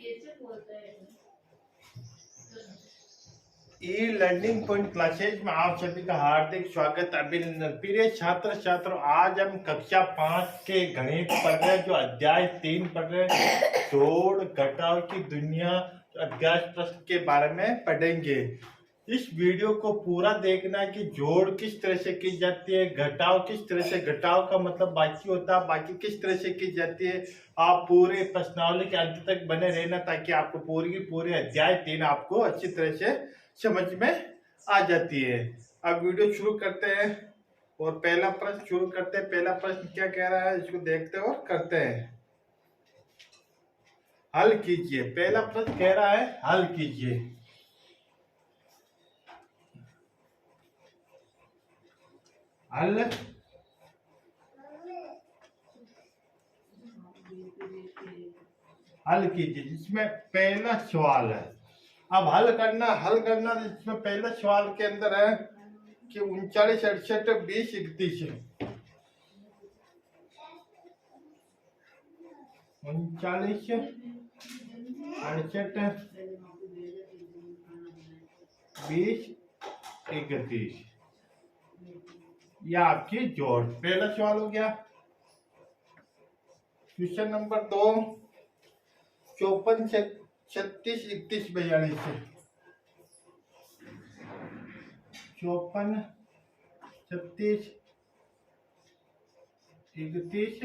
E learning point classes में आप सभी का हार्दिक स्वागत अभिनंदन। प्रिय छात्र छात्रों, आज हम कक्षा 5 के गणित पढ़ रहे हैं, जो अध्याय 3 पढ़ रहे हैं, जोड़ घटाव की दुनिया अध्याय प्रश्न के बारे में पढ़ेंगे। इस वीडियो को पूरा देखना कि जोड़ किस तरह से की जाती है, घटाव किस तरह से, घटाव का मतलब बाकी होता है, बाकी किस तरह से की जाती है। आप पूरे प्रश्नावली के अंत तक बने रहना ताकि आपको पूरे अध्याय 3 आपको अच्छी तरह से समझ में आ जाती है। अब वीडियो शुरू करते हैं और पहला प्रश्न शुरू करते हैं। पहला प्रश्न क्या कह रहा है, इसको देखते हैं और करते हैं। हल कीजिए। पहला प्रश्न कह रहा है हल कीजिए। हल हल कीजिए, जिसमें पहला सवाल है। अब हल करना इसमें पहला सवाल के अंदर है कि 39 68 20 31 39 68 20 31 यह आपकी जोड़। पहला सवाल हो गया। Question number 2 54 36 31 42 54 36 31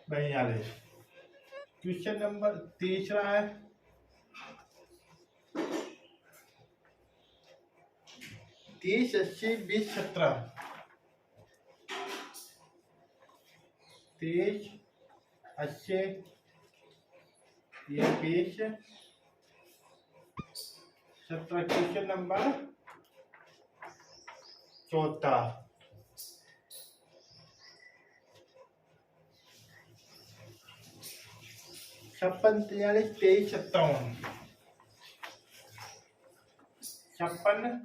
42। क्वेश्चन नंबर तीसरा है 30 80 20 17 30 80 20 17। क्वेश्चन नंबर चौथा 56 43 23 57 56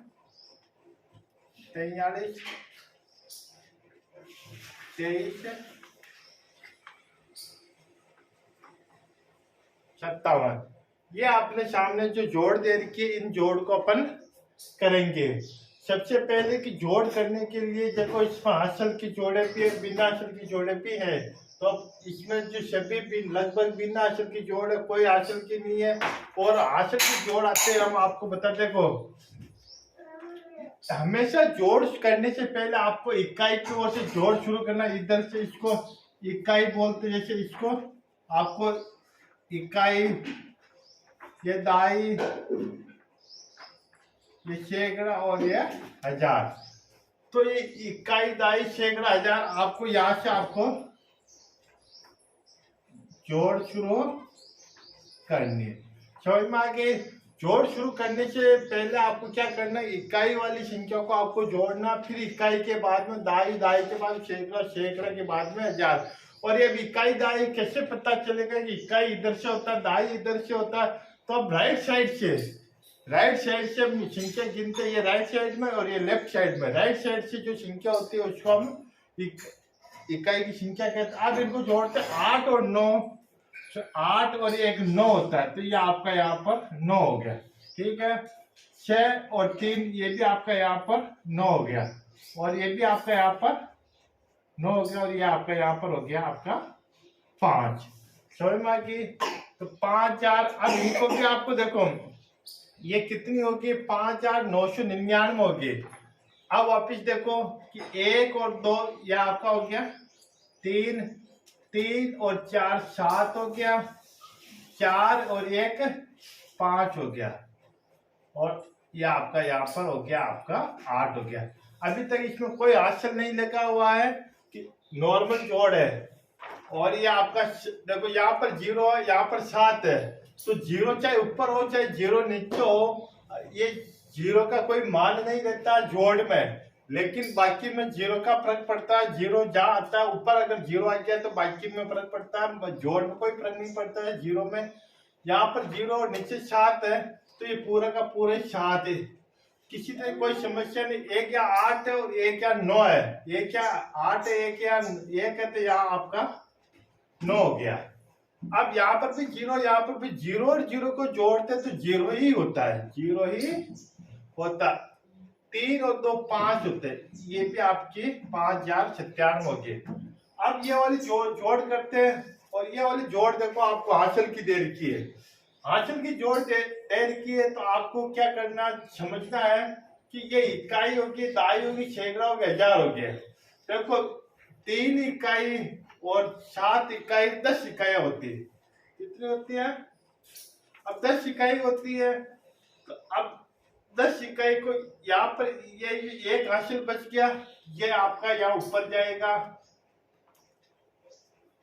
43 23 57। ये आपने सामने जो जोड़ दे रखी है, इन जोड़ को अपन करेंगे। सबसे पहले कि जोड़ करने के लिए देखो, इसमें हासिल की जोड़े भी है, बिना हासिल की जोड़े भी है। तो इसमें जो सभी भी लगभग बिना हासिल की जोड़ है, कोई हासिल की नहीं है। और हासिल की जोड़ आते हैं, हम आपको बता देखो, हमेशा जोड़ करने से पहले आपको इकाई की ओर से जोड़ शुरू करना। इधर से इसको इकाई बोलते, जैसे इसको आपको इकाई, ये दाई, ये सैकड़ा और ये हजार। तो ये इकाई, दाई, सैकड़ा, हजार आपको यहां से आपको जोड़ शुरू करनी। समझ में आ गई। जोड़ शुरू करने से पहले आपको क्या करना है, इकाई वाली संख्या को आपको जोड़ना, फिर इकाई के बाद में दाई, दाई के बाद सैकड़ा, सैकड़ा के बाद में हजार। और ये इकाई दाई कैसे पता चलेगा कि इकाई इधर से होता है, दाई इधर से होता है। तो अब राइट साइड से संख्या गिनते हैं, ये राइट साइड में और ये लेफ्ट साइड में। राइट साइड से जो संख्या होती है उसको हम इकाई की संख्या कहते हैं। अब इनको जोड़ते 8 और 9, 8 और 1 9 होता है। तो ये आपका यहाँ पर 9 हो गया, ठीक है। 6 और 3 ये भी आपका यहाँ पर 9 हो गया, और ये भी आपका यहाँ पर 9 हो गया, और ये आपका यहाँ पर हो गया आपका 5। समझ में आ गई। तो 5 4, अब इनको भी आपको देखो ये कितनी होगी, 5999 होगी। अब वापिस देखो कि 1 और 2 यह आपका हो गया 3, 3 और 4 7 हो गया, 4 और 1 5 हो गया, और यह आपका यहाँ पर हो गया आपका 8 हो गया। अभी तक इसमें कोई हासिल नहीं लगा हुआ है कि नॉर्मल जोड़ है। और ये आपका देखो यहाँ पर 0 है, यहाँ पर 7 है। तो 0 चाहे ऊपर हो चाहे 0 नीचे हो, ये 0 का कोई मान नहीं रहता जोड़ में, लेकिन बाकी में 0 का फर्क पड़ता है। 0 जहाँ आता है ऊपर, अगर 0 आ गया तो बाकी में फर्क पड़ता है, जोड़ में कोई फर्क नहीं पड़ता है 0 में। यहाँ पर 0 और नीचे 7 है, तो ये पूरा का पूरा 7 है। किसी तरह कोई समस्या नहीं। 1 या 8 है और 1 या 9 है, 1 या 8 है, 1 या 1 है, तो यहाँ आपका 9 हो गया। अब यहाँ पर भी जीरो, यहाँ पर भी जीरो, और जीरो को जोड़ते तो जीरो ही होता है, जीरो ही होता। 3 और 2 5 होते हैं, ये भी आपकी 5097 हो गए। अब ये वाली जोड़ करते हैं, और ये वाली जोड़ देखो आपको हासिल की दे रखी है, हासिल की जोड़ दे रखी है। तो आपको क्या करना समझना है कि ये इकाई होगी, दाई होगी, सैकड़ा होगी, हजार हो गया। देखो 3 इकाई और 7 इकाई 10 इकाइयां होती है, कितनी होती है? अब 10 इकाई होती है, तो अब 10 इकाई को यहाँ पर ये एक हासिल बच गया, ये आपका यहाँ ऊपर जाएगा,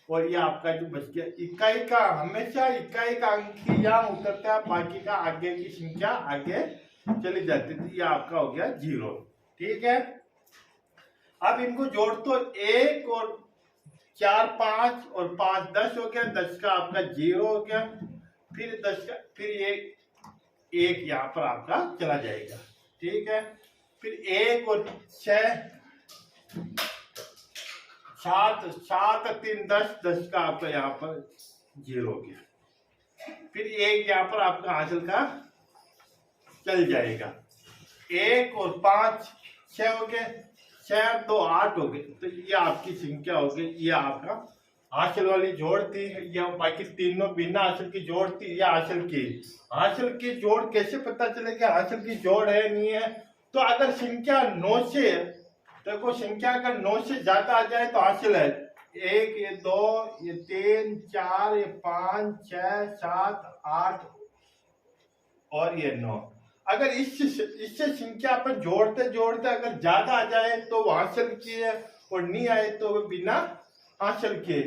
और ये आपका जो बच गया इकाई का, हमेशा इकाई का अंक ही यहाँ उतरता है, बाकी का आगे की संख्या आगे चली जाती है। तो ये आपका हो गया जीरो। ठीक है, अब इनको जोड़ तो 1 और 4 5 और 5 10 हो गया, 10 का आपका जीरो हो गया, फिर 10 का फिर एक यहाँ पर आपका चला जाएगा। ठीक है, फिर 1 और 6 7 7 3 10, 10 का आपका यहाँ पर जीरो हो गया, फिर एक यहाँ पर आपका हासिल का चल जाएगा। 1 और 5 6 हो गए, 6 2 8 हो गए, तो ये आपकी संख्या हो गई। ये आपका हासिल वाली जोड़ थी, या बाकी तीनों बिना हासिल की जोड़ थी, या हासिल की जोड़ कैसे पता चलेगा हासिल की जोड़ है नहीं है? तो अगर संख्या 9 से, देखो संख्या अगर 9 से ज्यादा आ जाए तो हासिल है। 1 ये 2 ये 3 4 ये 5 6 7 8 और ये 9। अगर इससे संख्या अपन जोड़ते जोड़ते अगर ज्यादा आ जाए तो वो हासिल की है, और नहीं आए तो वो बिना हासिल किए।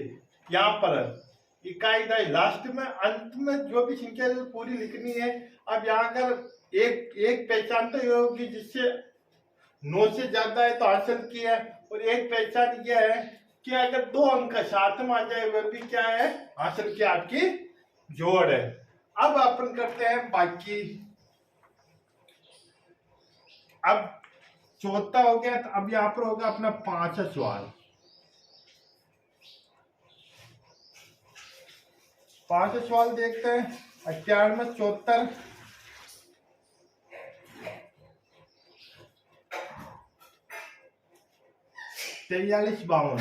यहाँ पर इकाई दाई लास्ट में, अंत में जो भी संख्या है पूरी लिखनी है। अब यहाँ अगर एक पहचान तो ये होगी जिससे 9 से ज्यादा है तो हासिल की है, और एक पहचान यह है कि अगर 2 अंक साथ में आ जाए वह भी क्या है, हासिल की आपकी जोड़ है। अब अपन करते हैं बाकी। अब चौथा हो गया, तो अब यहाँ पर होगा अपना 5वां सवाल। 5वां सवाल देखते हैं। 98 74 43 52,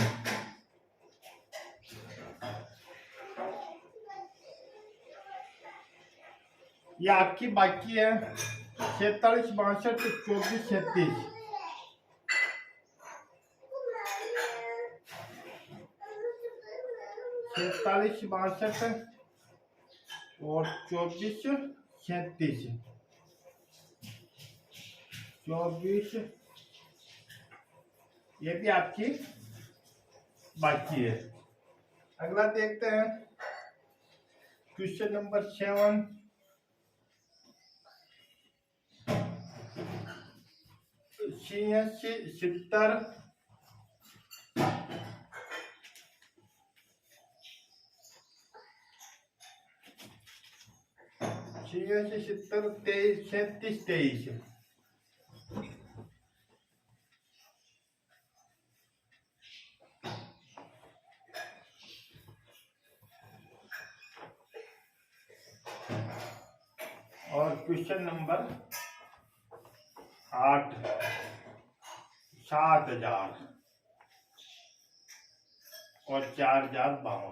ये आपकी बाकी है। 46 62 24 36, 46 62 और 24 36, 24, ये भी आपकी बाकी है। अगला देखते हैं क्वेश्चन नंबर 7। 86 70 70 23 37 23, और क्वेश्चन नंबर 8 7000 और 4052,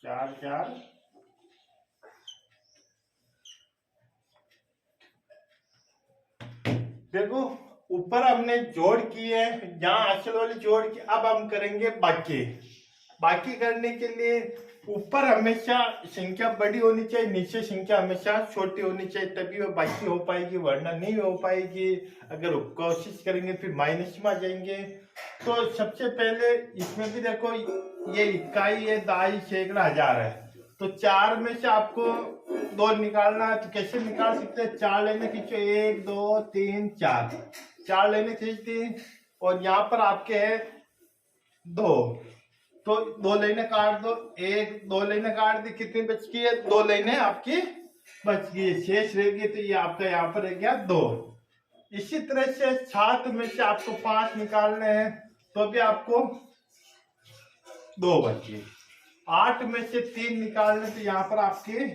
4000 देखो ऊपर हमने जोड़ की है, यहाँ हासिल वाली जोड़ की। अब हम करेंगे बाकी करने के लिए ऊपर हमेशा संख्या बड़ी होनी चाहिए, नीचे संख्या हमेशा छोटी होनी चाहिए, तभी वो बाकी हो पाएगी, वरना नहीं हो पाएगी। अगर कोशिश करेंगे फिर माइनस में आ जाएंगे। तो सबसे पहले इसमें भी देखो ये इकाई है, दाई सैकड़ा हजार है, तो 4 में से आपको 2 निकालना है। तो कैसे निकाल सकते हैं? 4 लाइनें खींचो, 1 2 3 4, 4 लाइनें खींच दी, और यहाँ पर आपके है 2, तो 2 लाइनें काट दो, 1 2 लाइनें काट दी, कितनी बच गई है? 2 लाइनें आपकी बच गई, शेष रह गई, तो ये आपका यहाँ पर रह गया 2। इसी तरह से 7 में से आपको 5 निकालने हैं, तो भी आपको 2 बच गए। 8 में से 3 निकालने तो यहाँ पर आपके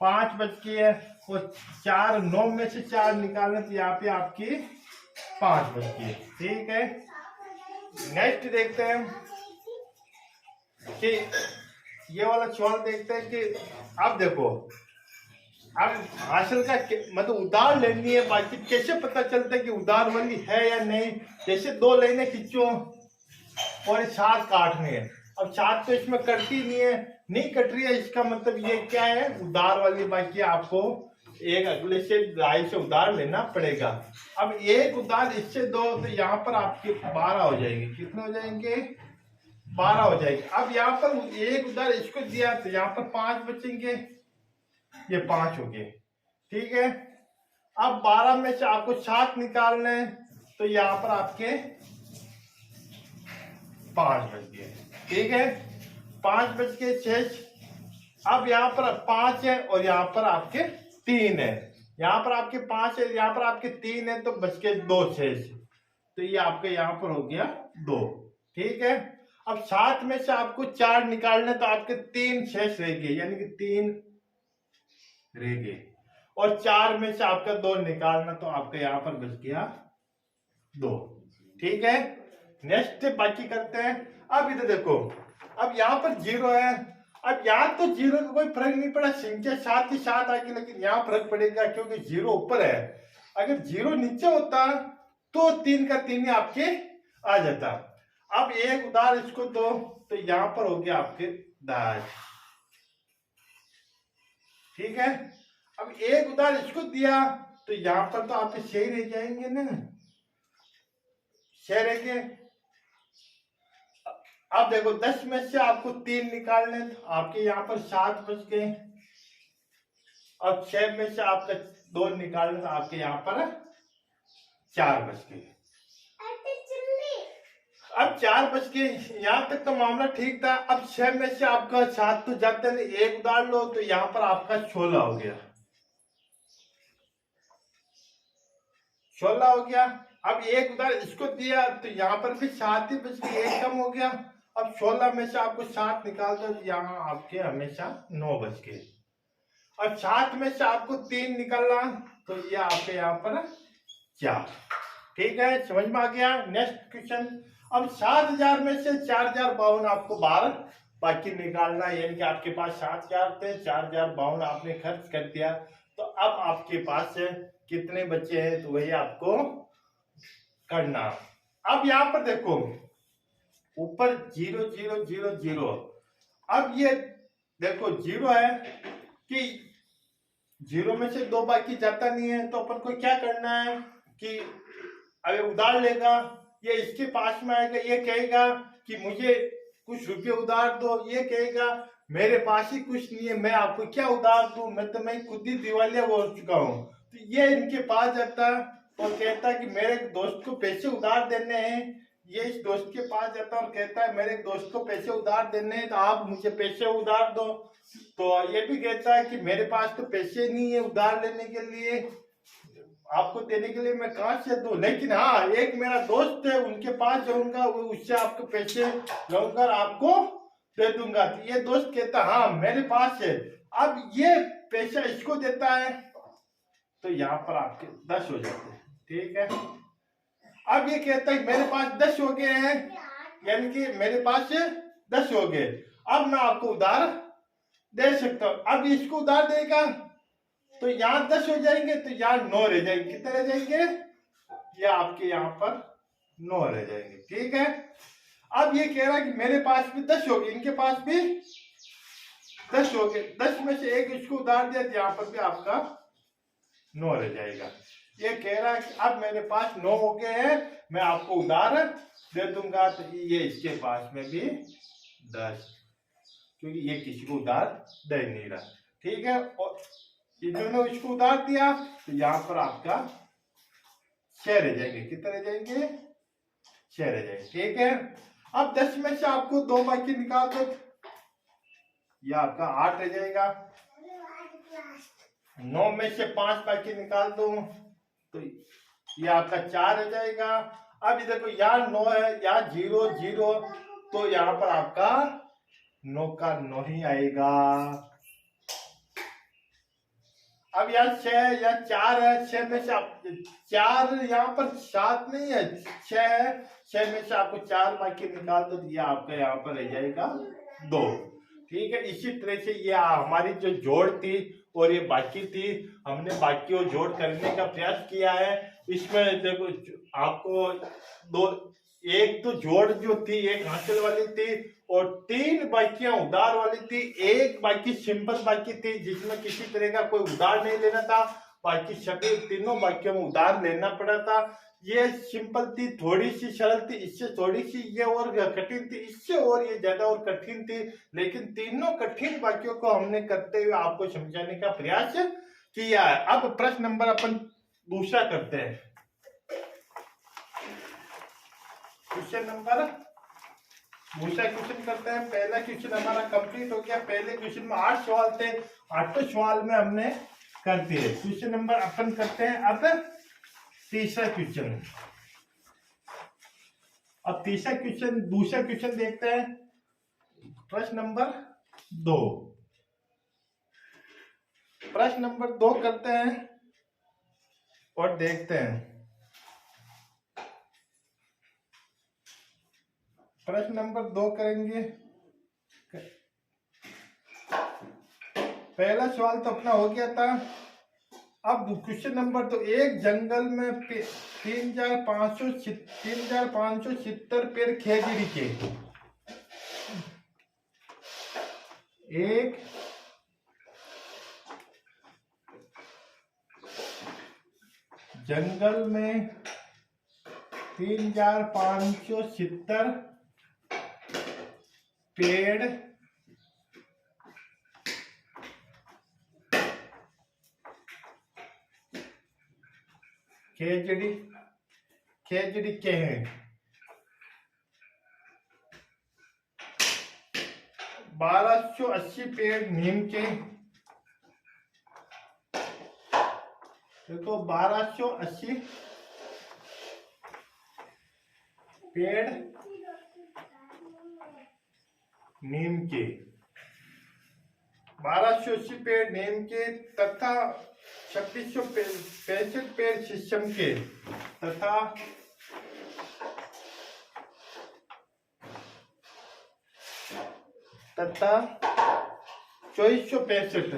5 बच गए है, और 4 9 में से 4 निकालने तो यहाँ पे आपकी 5 बच गए। ठीक है, नेक्स्ट देखते हैं कि ये वाला सवाल देखते हैं कि अब देखो, अब हासिल का मतलब उधार लेनी है, बाकी कैसे पता चलता है कि उधार वाली है या नहीं। जैसे 2 लाइनें खींचो और 7 काटने हैं, अब 7 तो इसमें कटती नहीं है, नहीं कट रही है, इसका मतलब ये क्या है, उधार वाली। बाकी आपको एक अगले से 2.5 से उधार लेना पड़ेगा। अब एक उधार इससे 2 तो यहाँ पर आपके 12 हो जाएंगे। कितने हो जाएंगे? 12 हो जाएंगे। अब यहाँ पर एक उधार इसको दिया तो यहाँ पर 5 बचेंगे, ये 5 हो गए। ठीक है, अब 12 में से आपको 7 निकालना है तो यहाँ पर आपके 5 बच गए। ठीक है, 5 बच के 6। अब यहाँ पर 5 है और यहाँ पर आपके 3 है, यहाँ पर आपके 5 है, यहाँ पर आपके 3 है, तो बच के 2 6, तो ये आपके यहाँ पर हो गया 2। ठीक है, अब 7 में से आपको 4 निकालने तो आपके 3 शेष रह गए, यानी कि 3 रह गए, और 4 में से आपका 2 निकालना तो आपका यहाँ पर बच गया 2। ठीक है, नेक्स्ट बाकी करते हैं। अब इधर देखो, अब यहाँ पर 0 है, अब यहाँ तो 0 का कोई फर्क नहीं पड़ा, संख्या 7 ही 7 आ गई, लेकिन यहाँ फर्क पड़ेगा क्योंकि 0 ऊपर है। अगर 0 नीचे होता तो 3 का 3 ही आपके आ जाता। अब एक उधार इसको दो तो यहाँ पर हो गया आपके 10। ठीक है, अब एक उधार इसको दिया तो यहाँ पर तो आपके 6 रह जाएंगे ना, 6 रह गए। अब देखो 10 में से आपको 3 निकालने तो आपके यहाँ पर 7 बच गए, और 6 में से आपका 2 निकालने तो आपके यहाँ पर 4 बच गए। अब 4 बच गए, यहाँ तक तो मामला ठीक था। अब 6 में से आपका 7 तो जाते नहीं, एक उधार लो तो यहाँ पर आपका 16 हो गया, 16 हो गया। अब एक उधार इसको दिया तो यहाँ पर भी 7 ही बच गए, एक कम हो गया। अब 16 में से आपको 7 निकाल दो तो यहाँ आपके हमेशा 9 बच गए। अब 7 में से आपको 3 निकालना तो ये आपके यहाँ पर 4। ठीक है, समझ में आ गया। नेक्स्ट क्वेश्चन, अब 7000 में से 4052 आपको 12 बाकी निकालना है, यानी कि आपके पास 7000 थे, 4052 आपने खर्च कर दिया, तो अब आपके पास कितने बचे हैं तो वही आपको करना। अब यहाँ पर देखो ऊपर 0 0 0 0, अब ये देखो 0 है कि 0 में से 2 बाकी जाता नहीं है, तो अपन को क्या करना है कि अगर उधार लेगा ये इसके पास में आएगा, ये कहेगा कि मुझे कुछ रुपये उधार दो, ये कहेगा मेरे पास ही कुछ नहीं है, मैं आपको क्या उधार दूं, मैं खुद ही दिवालिया हो चुका हूँ। तो ये इनके पास जाता और कहता कि मेरे दोस्त को पैसे उधार देने हैं, ये इस दोस्त के पास जाता और कहता है मेरे दोस्त को पैसे उधार देने हैं तो आप मुझे पैसे उधार दो। तो ये भी कहता है कि मेरे पास तो पैसे नहीं है उधार लेने के लिए, आपको देने के लिए मैं कहाँ से दूं, लेकिन हाँ एक मेरा दोस्त है उनके पास जाऊंगा, उससे आपको पैसे लूंगा आपको दे दूंगा। तो ये दोस्त कहता हाँ मेरे पास है, अब ये पैसा इसको देता है तो यहाँ पर आपके 10 हो जाते हैं। ठीक है, अब ये कहता है मेरे पास 10 हो गए हैं, यानी कि मेरे पास 10 हो गए, अब मैं आपको उधार दे सकता हूँ। अब इसको उधार देगा तो यहाँ 10 हो जाएंगे, तो यहाँ 9 रह जाएंगे। कितने रह जाएंगे? ये आपके यहाँ पर 9 रह जाएंगे। ठीक है, अब ये कह रहा है कि मेरे पास भी 10 हो गए, इनके पास भी 10 हो गए, 10 में से एक इसको उधार दिया, यहाँ पर भी आपका 9 रह जाएगा। ये कह रहा है कि अब मेरे पास 9 हो गए हैं, मैं आपको उधार दे दूंगा, तो ये इसके पास में भी 10, क्योंकि ये किसी को उधार दे नहीं रहा। ठीक है, और इन्होंने इसको उधार दिया तो यहाँ पर आपका 6 रह जाएंगे। कितने रह जाएंगे? 6 रह जाएंगे। ठीक है, अब 10 में से आपको 2 बाकी निकाल दो, ये आपका 8 रह जाएगा। 9 में से 5 बाकी निकाल दो तो ये आपका 4 रह जाएगा। अब देखो यहाँ 9 है, यहाँ 0 0, तो यहाँ पर आपका 9 का 9 ही आएगा। अब यार 6 या 4 है, 6 में से आप 4 यहाँ पर 7 नहीं है, 6 है, 6 में से आपको 4 बाकी निकाल दो, ये आपका यहाँ पर रह जाएगा 2। ठीक है, इसी तरह से ये हमारी जो जोड़ थी और ये बाकी थी, हमने बाकी और जोड़ करने का प्रयास किया है। इसमें देखो आपको दो, एक तो जोड़ जो थी एक हासिल वाली थी और 3 बाकियां उधार वाली थी, एक बाकी सिंपल बाकी थी जिसमें किसी तरह का कोई उधार नहीं लेना था, बाकी सभी तीनों बाकियों में उधार लेना पड़ा था। ये सिंपल थी, थोड़ी सी सरल थी, इससे थोड़ी सी ये और कठिन थी, इससे और ये ज्यादा और कठिन थी, लेकिन तीनों कठिन बाकियों को हमने करते हुए आपको समझाने का प्रयास किया है। अब प्रश्न नंबर अपन दूसरा करते हैं। क्वेश्चन नंबर दूसरा क्वेश्चन करते हैं। पहला क्वेश्चन हमारा कंप्लीट हो गया। पहले क्वेश्चन में 8 सवाल थे, 8 सवाल में हमने कर दिए। क्वेश्चन नंबर अपन करते हैं अब तीसरा क्वेश्चन। अब तीसरा क्वेश्चन, दूसरा क्वेश्चन देखते हैं, प्रश्न नंबर 2। प्रश्न नंबर 2 करते हैं और देखते हैं। प्रश्न नंबर 2 करेंगे। पहला सवाल तो अपना हो गया था। अब क्वेश्चन नंबर तो, एक जंगल में 3,570 पेड़ खेजड़ी के, एक जंगल में 3,570 पेड़ खेजड़ी के हैं। 1280 पेड़ नीम के, देखो 1280 पेड़ नीम के, 1280 पेड़ नीम के तथा 2665 पेड़ शीशम के तथा 2465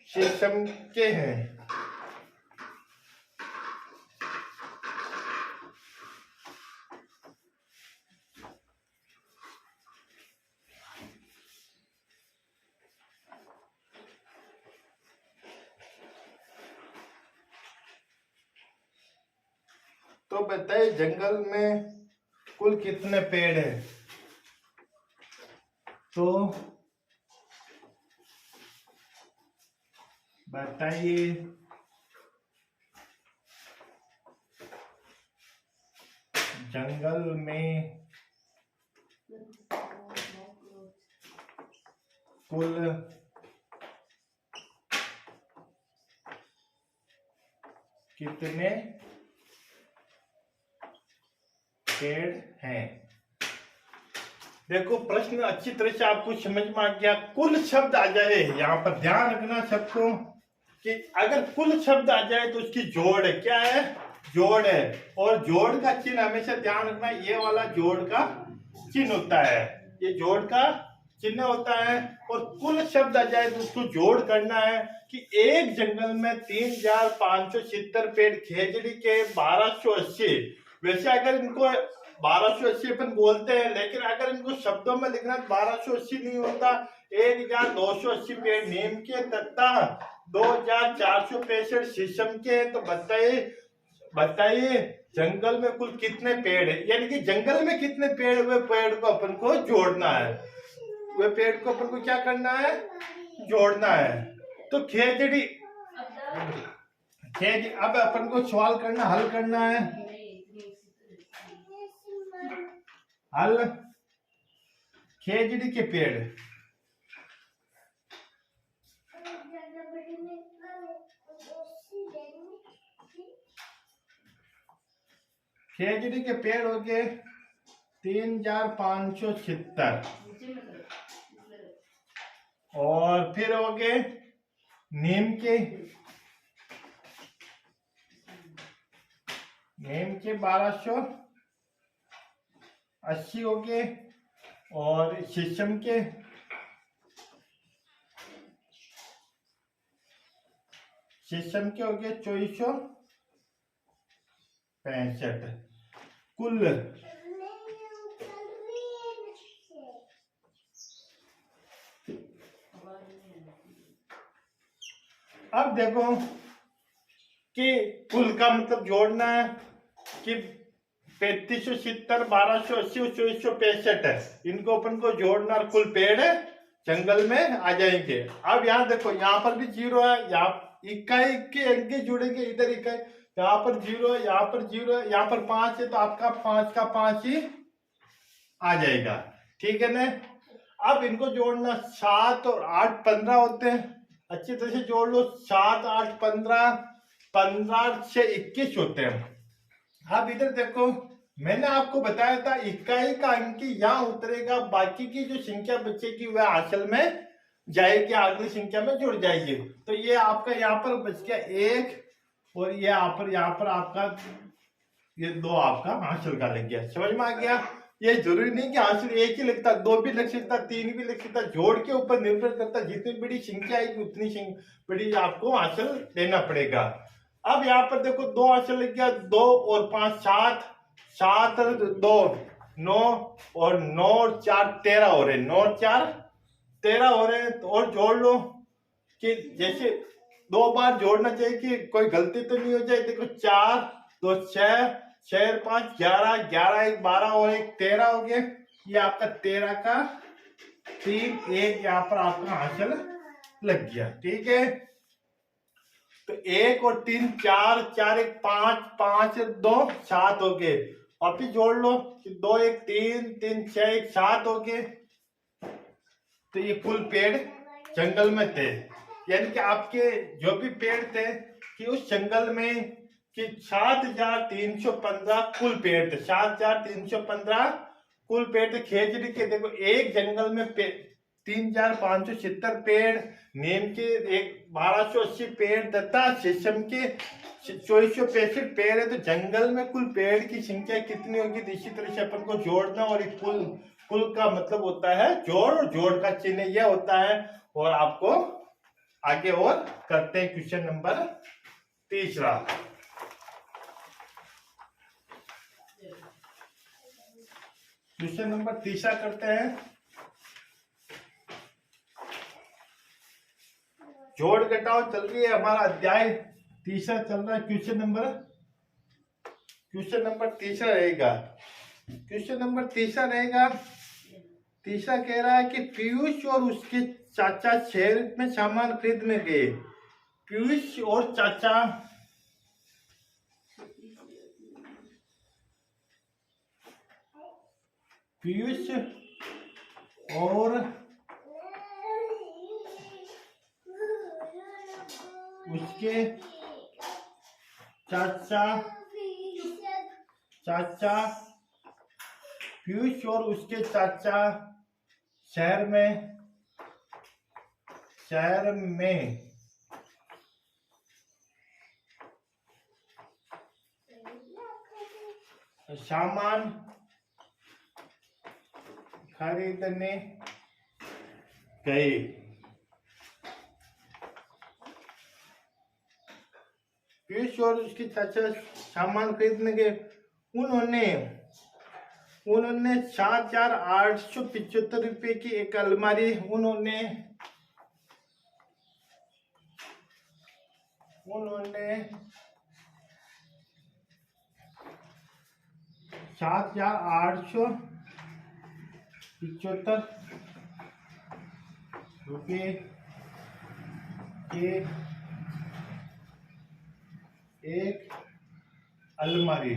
शीशम के हैं। तो बताइए जंगल में कुल कितने पेड़ हैं? तो बताइए। जंगल में कुल कितने पेड़ हैं? देखो प्रश्न अच्छी तरह से आपको समझ में आ गया। कुल शब्द आ जाए, यहाँ पर ध्यान रखना सबको कि अगर कुल शब्द आ जाए तो उसकी जोड़ है, क्या है? जोड़ है। और जोड़ का चिन्ह हमेशा ध्यान रखना, ये वाला जोड़ का चिन्ह होता है, ये जोड़ का चिन्ह होता है। और कुल शब्द आ जाए तो उसको जोड़ करना है कि एक जंगल में 3,570 पेड़ खेजड़ी के 1280। वैसे अगर इनको 1280 अपन बोलते हैं, लेकिन अगर इनको शब्दों में लिखना 1280 नहीं होता, 1,280 पेड़ नीम के तथा 2,465 शीशम के। तो बताइए जंगल में कुल कितने पेड़ है, यानी कि जंगल में कितने पेड़ हुए, पेड़ को अपन को जोड़ना है, वे पेड़ को अपन को क्या करना है? जोड़ना है। तो खेजड़ी अब अपन को सवाल करना, हल करना है। हल खेजड़ी के पेड़, खेजड़ी के पेड़ हो गए 3576। और फिर हो गए नीम के 1280 हो गए। और शीशम के 2465। कुल अब देखो कि कुल का मतलब जोड़ना है कि 3570, 1280 और 2465 है, इनको अपन को जोड़ना और कुल पेड़ जंगल में आ जाएंगे। अब यहाँ देखो, यहाँ पर भी 0 है, यहाँ इकाई के अंक जुड़ेंगे, इधर इकाई, यहाँ पर 0 है, यहाँ पर 0 है, यहाँ पर 5 है, तो आपका 5 का 5 ही आ जाएगा। ठीक है ना। अब इनको जोड़ना 7 और 8 15 होते हैं, अच्छी तरह से जोड़ लो। 7 8 15, 15 से 21 होते हैं। अब इधर देखो, मैंने आपको बताया था इकाई का अंक यहाँ उतरेगा, बाकी की जो संख्या बचेगी वह असल में जाएगी, अगली संख्या में जुड़ जाएगी। तो ये आपका यहाँ पर बच गया 1, और ये यहाँ पर आपका ये 2 आपका हासिल का लग गया। समझ में आ गया। ये जरूरी नहीं कि हासिल एक ही लगता, 2 भी लग सकता, 3 भी लग सकता, जोड़ के ऊपर निर्भर करता। जितनी बड़ी संख्या आएगी उतनी बड़ी आपको हासिल देना पड़ेगा। अब यहाँ पर देखो 2 हासिल लग गया, 2 और 5 7, 7 और 2 9, और 9 और 4 13 हो रहे, 9 और 4 13 हो रहे हैं। और जोड़ लो कि जैसे 2 बार जोड़ना चाहिए कि कोई गलती तो नहीं हो जाए। देखो 4 2 6, 6 और 5 11, 11 1 12 और 1 13 हो गए। ये आपका 13 का 3 1 यहाँ पर आपका हासिल लग गया। ठीक है। तो 1 और 3 4, 4 1 5, 5 और 2 7 हो गए। और फिर जोड़ लो कि 2 1 3, 3 6 1 7 हो गए। तो ये कुल पेड़ जंगल में थे, यानी कि आपके जो भी पेड़ थे कि उस जंगल में कि 7315 कुल पेड़ थे। 7315 कुल पेड़ थे खेजड़ी के। देखो एक जंगल में 3570 पेड़, नीम के 1280 पेड़ तथा शीशम के 2465 पेड़ है। तो जंगल में कुल पेड़ की संख्या कितनी होगी? तो इसी तरह से अपन को जोड़ना, और कुल कुल का मतलब होता है जोड़, और जोड़ का चिन्ह यह होता है। और आपको आगे और करते हैं क्वेश्चन नंबर 3। क्वेश्चन नंबर 3 करते हैं। जोड़ घटाओ चल रही है, हमारा अध्याय 3 चल रहा है। क्वेश्चन नंबर 3 रहेगा। क्वेश्चन नंबर 3 रहेगा। 3 कह रहा है कि पीयूष और उसके चाचा शहर में सामान खरीदने गए। पीयूष और चाचा पीयूष और उसके चाचा पीयूष और उसके चाचा शहर में सामान खरीदने गए। पीयूष और उसके चाचा सामान खरीदने गए। उन्होंने 7875 रुपए की एक अलमारी, उन्होंने 7875 रुपए के एक अलमारी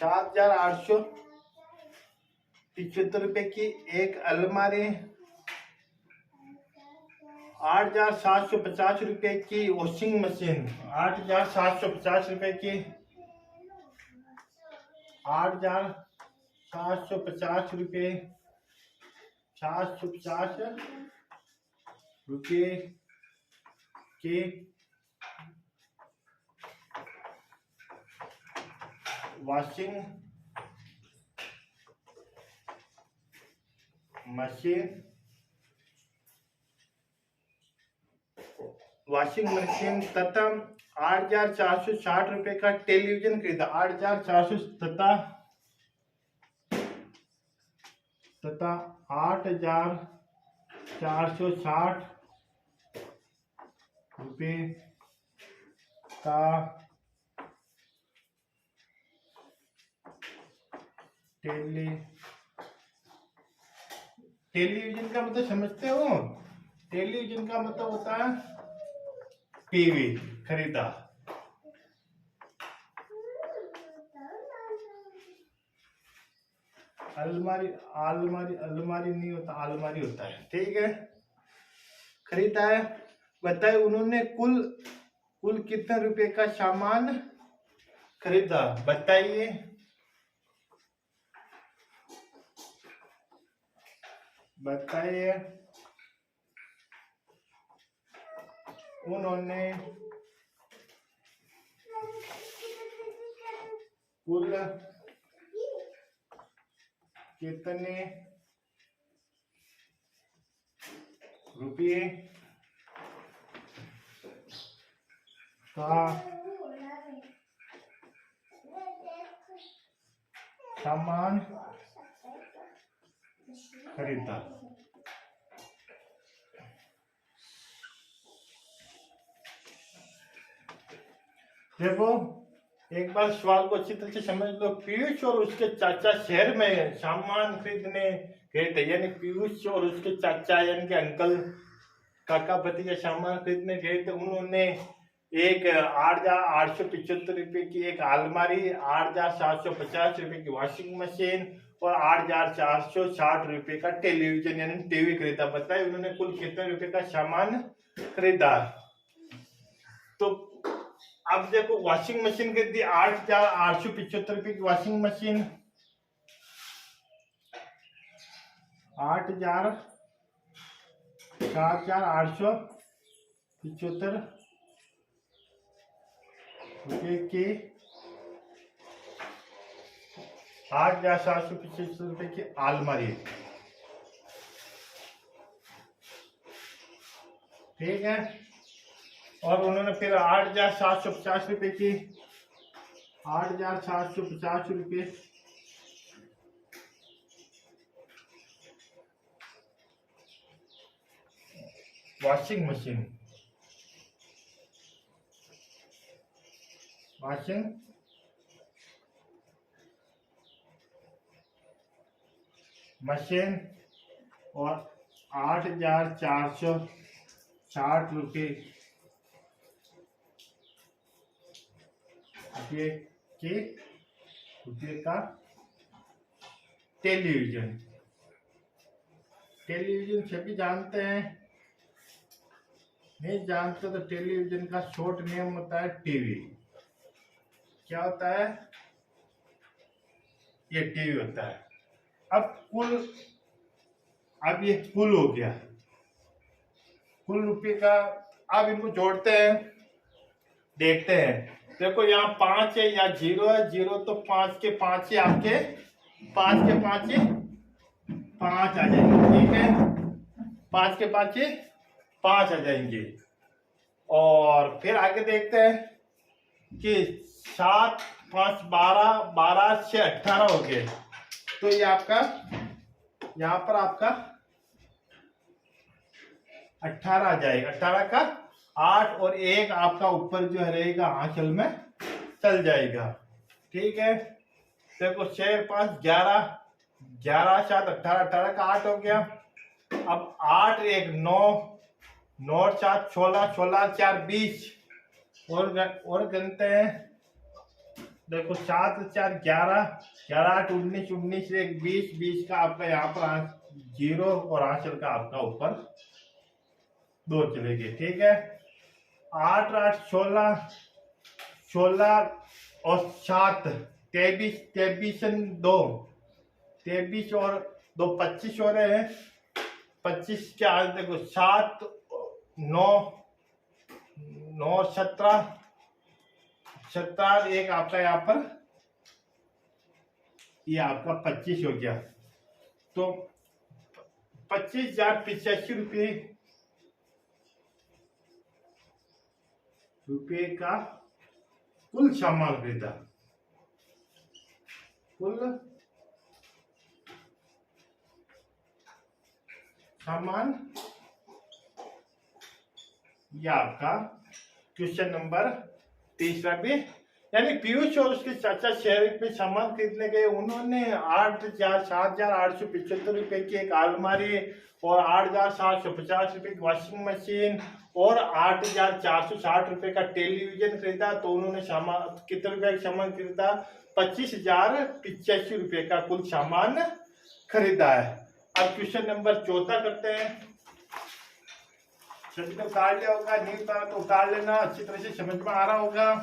₹7,875 की एक अलमारी, ₹8,750 की वॉशिंग मशीन, ₹8,750 की, ₹8,750 750 की वॉशिंग मशीन तथा ₹8,460 का टेलीविजन खरीदा। 8,400 तथा ₹8,460 का टेलीविजन का मतलब समझते हो? टेलीविजन का मतलब होता है टीवी खरीदा। अलमारी नहीं होता, अलमारी होता है। ठीक है, खरीदा है। बताए उन्होंने कुल कितने रुपए का सामान खरीदा, बताइए। उन्होंने कुल कितने रुपये का सामान खरीदा। देखो, एक बार सवाल को अच्छी तरह से समझ लो। पीयूष और उसके चाचा शहर में सामान खरीदने गए थे, यानी पीयूष और उसके चाचा यानी कि अंकल काका भतीजा सामान खरीदने गए थे। उन्होंने एक ₹8,875 की एक अलमारी, ₹8,750 की वॉशिंग मशीन और ₹8,460 का टेलीविजन यानी टीवी खरीदा। बताए उन्होंने कुल कितने रुपए का सामान खरीदा। तो अब देखो, वॉशिंग मशीन खरीदी ₹8,875 की वॉशिंग मशीन, 4,875 की, ₹8,775 की अलमारी। ठीक है, और उन्होंने फिर ₹8,750 की, ₹8,750 वॉशिंग मशीन और ₹8,460 का टेलीविजन सभी जानते हैं। नहीं जानते तो टेलीविजन का शॉर्ट नेम होता है टीवी। क्या होता है? ये टीवी होता है। अब ये कुल हो गया, कुल रुपये का। अब इनको जोड़ते हैं, देखते हैं। देखो, यहाँ 5 है या 0 है। 0 तो 5 के 5 ही आपके 5 के 5 ही 5 आ जाएंगे। ठीक है, 5 के 5 ही 5 आ जाएंगे। और फिर आगे देखते हैं कि 7, 5, 12, 12 से 18 हो गए। तो ये आपका यहाँ पर आपका 18 आ जाएगा। 18 का 8 और 1 आपका ऊपर जो रहेगा आंचल में चल जाएगा। ठीक है, देखो 6, 5, 11, 11, 7, 18, 18 का 8 हो गया। अब 8, 1, 9, 9, 7, 16, 16, 4, 20 और गणते हैं। देखो 7 4 11, 11 8 19 19 1 20 20 का आपका यहाँ पर जीरो और आंसर का आपका ऊपर 2 चलेंगे, ठीक है। 8 8 16, 16 और 7 23, 23 2, 23 और 2 25 हो रहे हैं। 25 के आज देखो 7 9 9 17 17 एक आपका यहाँ पर ये आपका 25 हो गया। तो 25,085 रुपये का कुल सामान खरीदा। कुल सामान ये आपका क्वेश्चन नंबर 3 भी, यानी पीयूष और उसके चाचा शहर में सामान खरीदने गए। उन्होंने 7,875 रुपए की एक अलमारी और 8,750 रुपए की वॉशिंग मशीन और 8,460 रुपए का टेलीविजन खरीदा। तो उन्होंने सामान कितने रुपए का सामान खरीदा? 25,085 रुपए का कुल सामान खरीदा है। अब क्वेश्चन नंबर 4 करते हैं। सभी तो उतार लिया होगा, नहीं उतारा तो उतार लेना, अच्छी तरह से समझ में आ रहा होगा।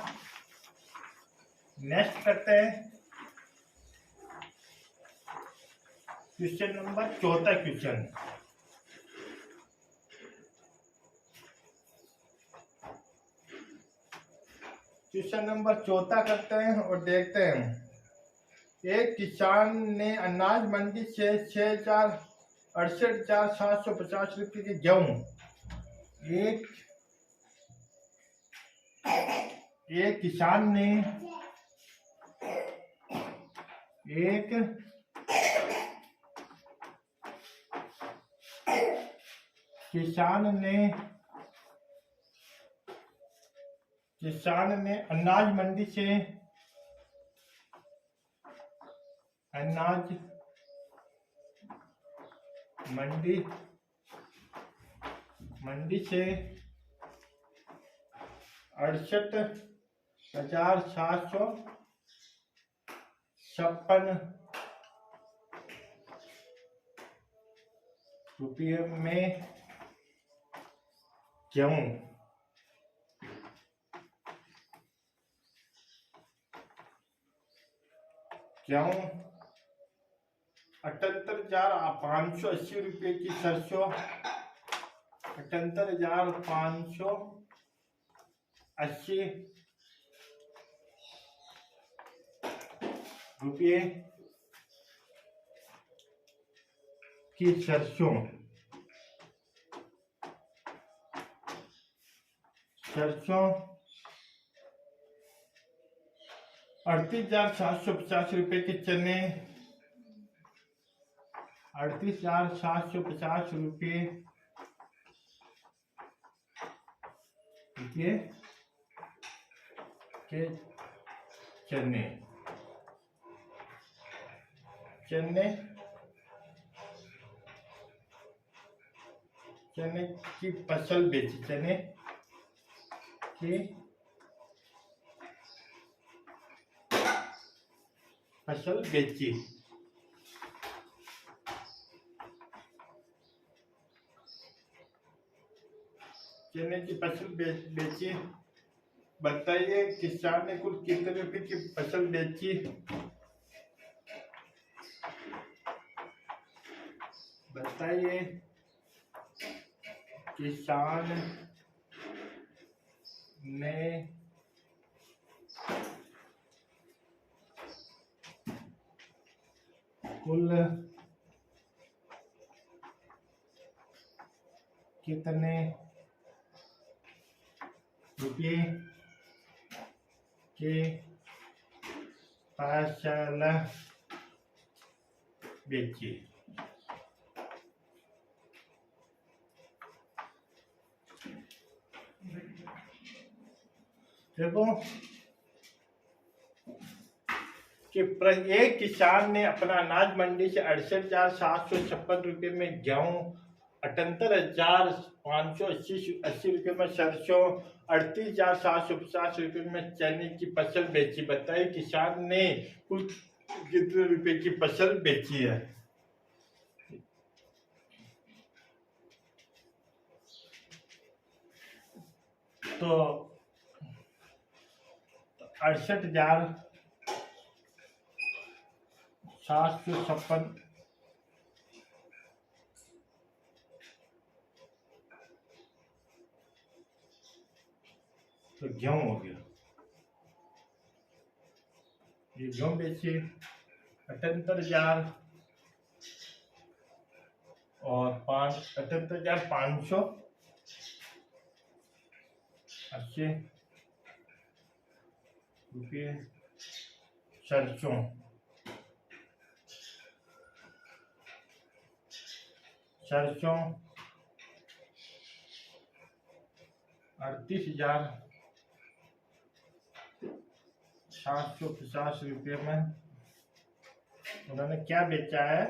नेक्स्ट करते हैं question number 4 question. Question number 4 करते हैं और देखते हैं। एक किसान ने अनाज मंडी से 6,68,750 रुपये के गेहूं एक किसान ने अनाज मंडी से 68,756 रुपये में गेहूं 78,580 रुपये की सरसों, 78,580 रुपये की सरसों 38,750 रुपये के चने, 38,750 रुपये के चने की फसल बेची। चने की फसल बेची। चने की फसल बेची। बताइए किसान ने कुल कितने रुपए की फसल बेची? बताइए किसान ने कुल कितने रुपये के फसल बेची? देखो कि एक किसान ने अपना अनाज मंडी से 68,756 रुपये में गेहूं 78,580 रुपये में सरसों, 38,750 रुपये में चने की फसल बेची। बताइए किसान ने कुल कितने रुपए की फसल बेची है। तो 68,756 तो गेहूं हो गया, ये गेहूं बेची 78,000 और 78,580 रुपये। सरसों सरसों 38,750 रुपये में उन्होंने क्या बेचा है,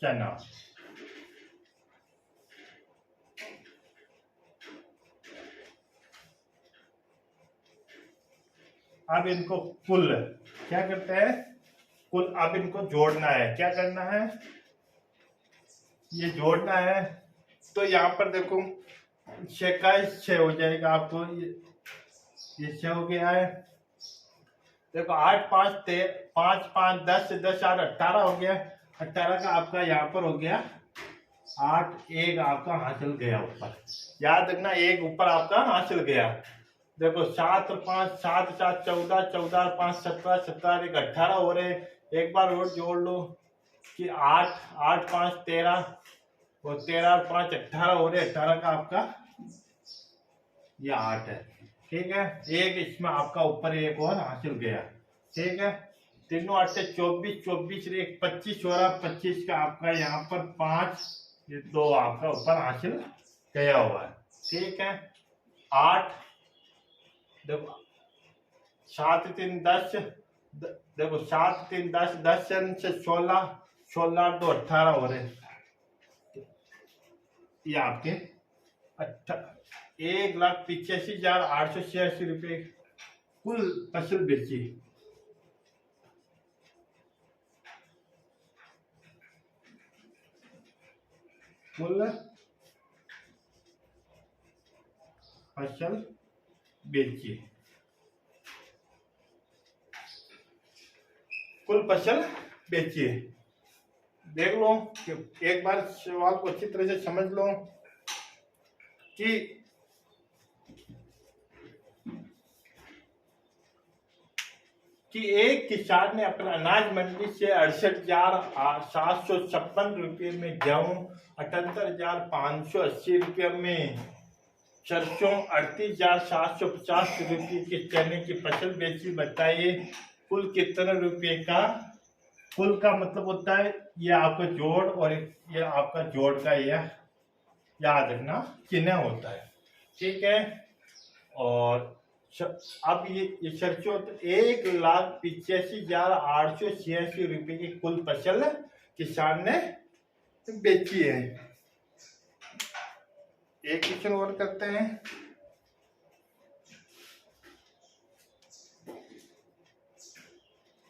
चना। अब इनको कुल क्या करते हैं, कुल अब इनको जोड़ना है। क्या करना है, ये जोड़ना है। तो यहाँ पर देखो 6 हो जाएगा आपको, ये 6 हो गया है। देखो 8 5 5 5 10 10 8 18 हो गया। 18 का आपका यहाँ पर हो गया 8, एक आपका हासिल गया ऊपर। याद रखना, एक ऊपर आपका हासिल गया। देखो 7 और 5 7 7 14 14 और 5 17 17 एक 18 हो रहे। एक बार और जोड़ लो कि 8 8 5 13 और 13 और 5 18 हो रहे। 18 का आपका ये 8 है, ठीक है। एक इसमें आपका ऊपर एक और हासिल गया, ठीक है। तीनों 8 से 24 24 एक 25 हो रहा। 25 का आपका यहाँ पर 5, ये 2 आपका ऊपर हासिल गया हुआ है, ठीक है। 8 देखो 7 3 10, देखो 7 3 10 10 से 16 16 2 18 हो रहे। ये आपके 1,85,886 रुपये कुल फसल बेची। कुल फसल बेची, कुल फसल बेची। देख लो कि एक बार सवाल को अच्छी तरह से समझ लो कि एक किसान ने अपना अनाज मंडी से 68,756 रुपये में गेहूं, 78,580 रुपये में सरसों, 38,750 रुपये के चने की फसल बेची। बताइए कुल कितने रुपये का, कुल का मतलब होता है ये आपका जोड़ और ये आपका जोड़ का ये याद रखना चिन्ह होता है, ठीक है। और अब ये सरसों 1,85,886 रुपये की कुल फसल किसान ने बेची है। एक क्वेश्चन और करते हैं।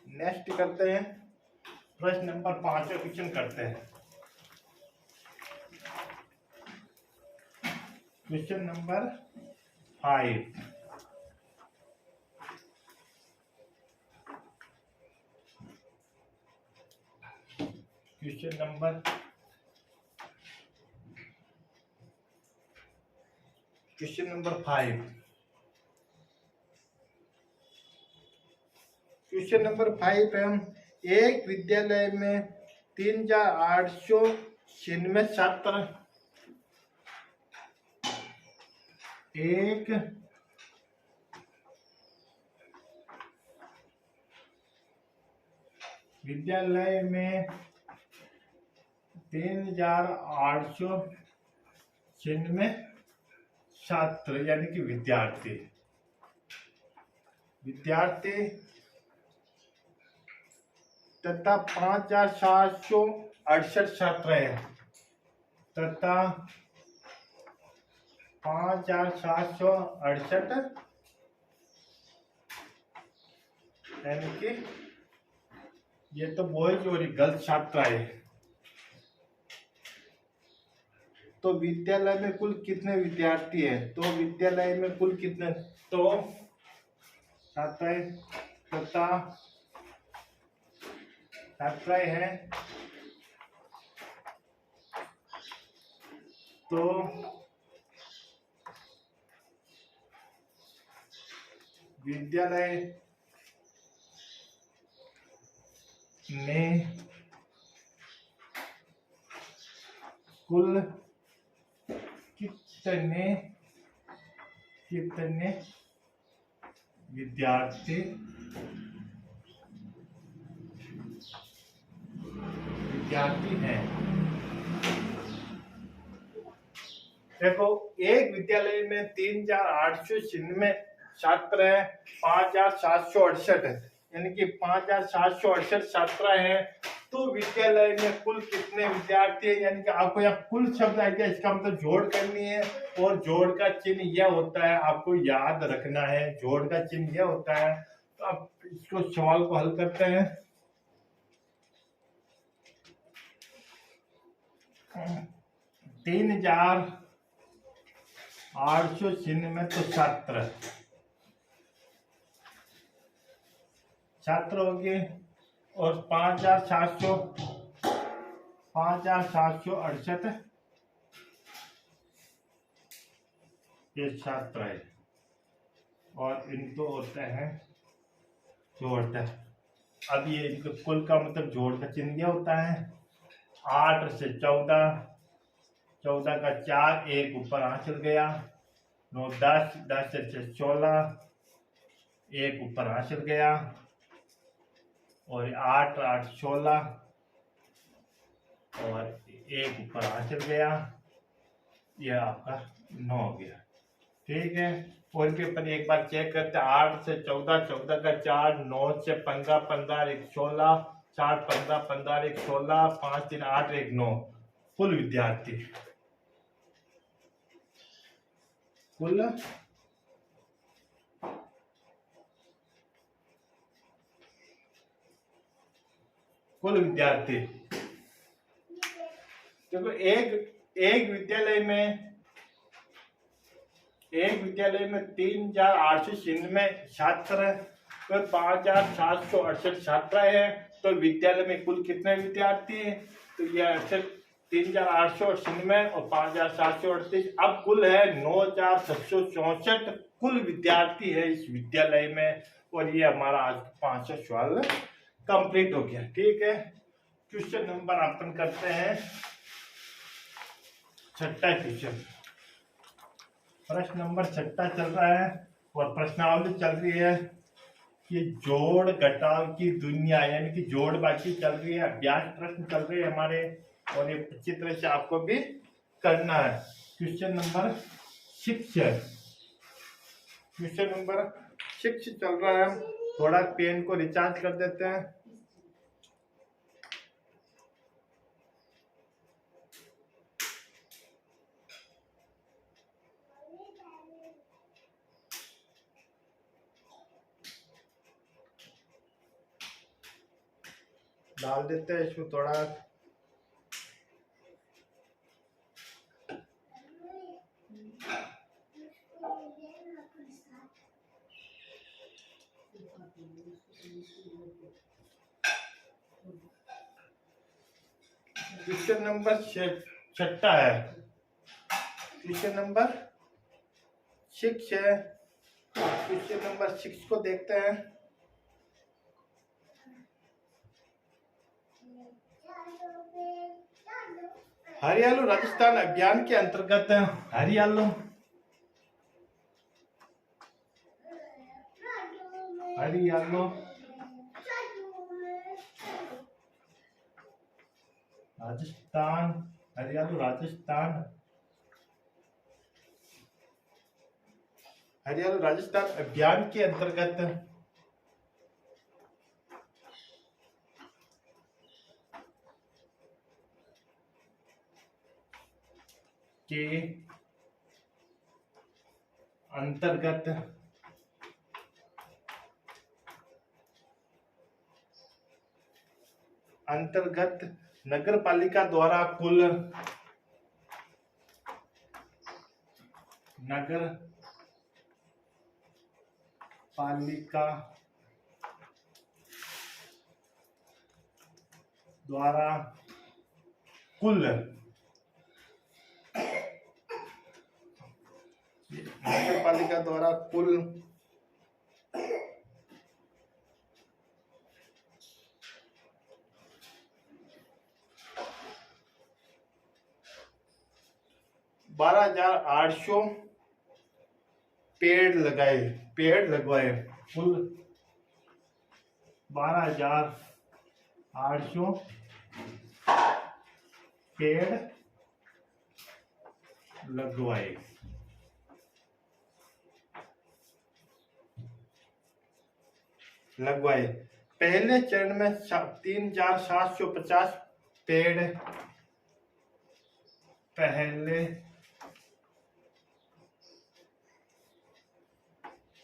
नेक्स्ट करते हैं प्रश्न नंबर 5 क्वेश्चन करते हैं। Question number 5, question number 5। Question number 5 है, एक विद्यालय में 3,896 छात्र, एक विद्यालय में 3,896 छात्र यानी कि विद्यार्थी तथा 5,768 छात्र हैं तथा 5768, यानी कि ये तो बॉयज और गर्ल्स छात्रा है। तो विद्यालय में कुल कितने विद्यार्थी है? तो विद्यालय में कुल कितने, तो छात्राएं तथा छात्राएं हैं, तो विद्यालय में कुल कितने विद्यार्थी हैं? देखो, एक विद्यालय में 3896 छात्र हैं, 5768 है, यानी कि 5768 छात्र हैं। तो विद्यालय में कुल कितने विद्यार्थी हैं, यानी कि आपको यहाँ कुल शब्द आ गया, इसका मतलब जोड़ करनी है, और जोड़ का चिन्ह यह होता है, आपको याद रखना है, जोड़ का चिन्ह यह होता है। तो अब इसको सवाल को हल करते हैं। 3896 तो छात्र हो गए, और 5768 ये छात्र है, और इनको होते हैं जोड़ते हैं। अब ये इनको कुल का मतलब जोड़ का चिन्ह होता है। 8 से 14, 14 का 4, 1 ऊपर आंचल गया, 9 10, 10 से 16, 1 ऊपर आंचल गया, और 8 8 16, और 1 ऊपर आंचल गया, यह आपका 9 हो गया। ठीक है, और के ऊपर एक बार चेक करते हैं। 8 से 14, 14 का 4, 9 से 15, 15 1 16, 4 15, 15 1 16, 5 3 8 1 9, कुल विद्यार्थी कुल विद्यार्थी देखो, एक विद्यालय में 3896 छात्र है, तो 5768 छात्र है। तो विद्यालय में कुल कितने विद्यार्थी हैं? तो यह 3896 और 5738, अब कुल है 9764 कुल विद्यार्थी है इस विद्यालय में। और ये हमारा आज 5 सवाल कंप्लीट हो गया। ठीक है, क्वेश्चन नंबर अपन करते हैं 6ठा क्वेश्चन। प्रश्न नंबर 6ठा चल रहा है, और प्रश्नावली चल रही है कि जोड़ घटाव की दुनिया, यानी कि जोड़ बाकी चल रही है, अभ्यास प्रश्न चल रहे हैं हमारे, और ये अच्छी तरह से आपको भी करना है। क्वेश्चन नंबर 6 चल रहा है। थोड़ा पेन को रिचार्ज कर देते हैं। डाल देते हैं इसमें थोड़ा। क्वेश्चन नंबर 6ठा है। क्वेश्चन नंबर 6 है। क्वेश्चन नंबर 6 को देखते हैं। हरियालो राजस्थान अभियान के अंतर्गत हरियालो राजस्थान अभियान के अंतर्गत के अंतर्गत नगर पालिका द्वारा कुल नगर पालिका द्वारा कुल नगर पालिका द्वारा कुल 12,800 पेड़ लगवाए कुल 12,800 पेड़ लगवाए। पहले चरण में 3,750 पेड़ पहले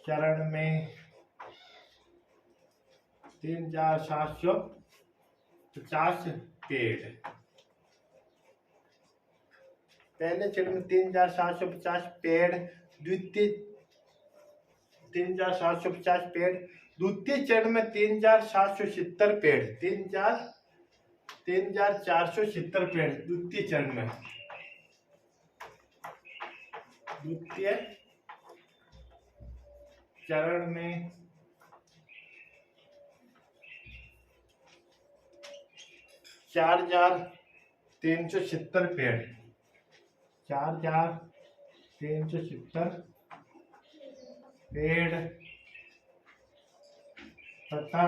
चरण में 3,750 पेड़ पहले चरण में 3,750 पेड़ द्वितीय 3,750 पेड़ द्वितीय चरण में 3,770 पेड़ 3,470 पेड़ द्वितीय चरण में द्वितीय चरण में 4,370 पेड़ 4,370 पेड़ तथा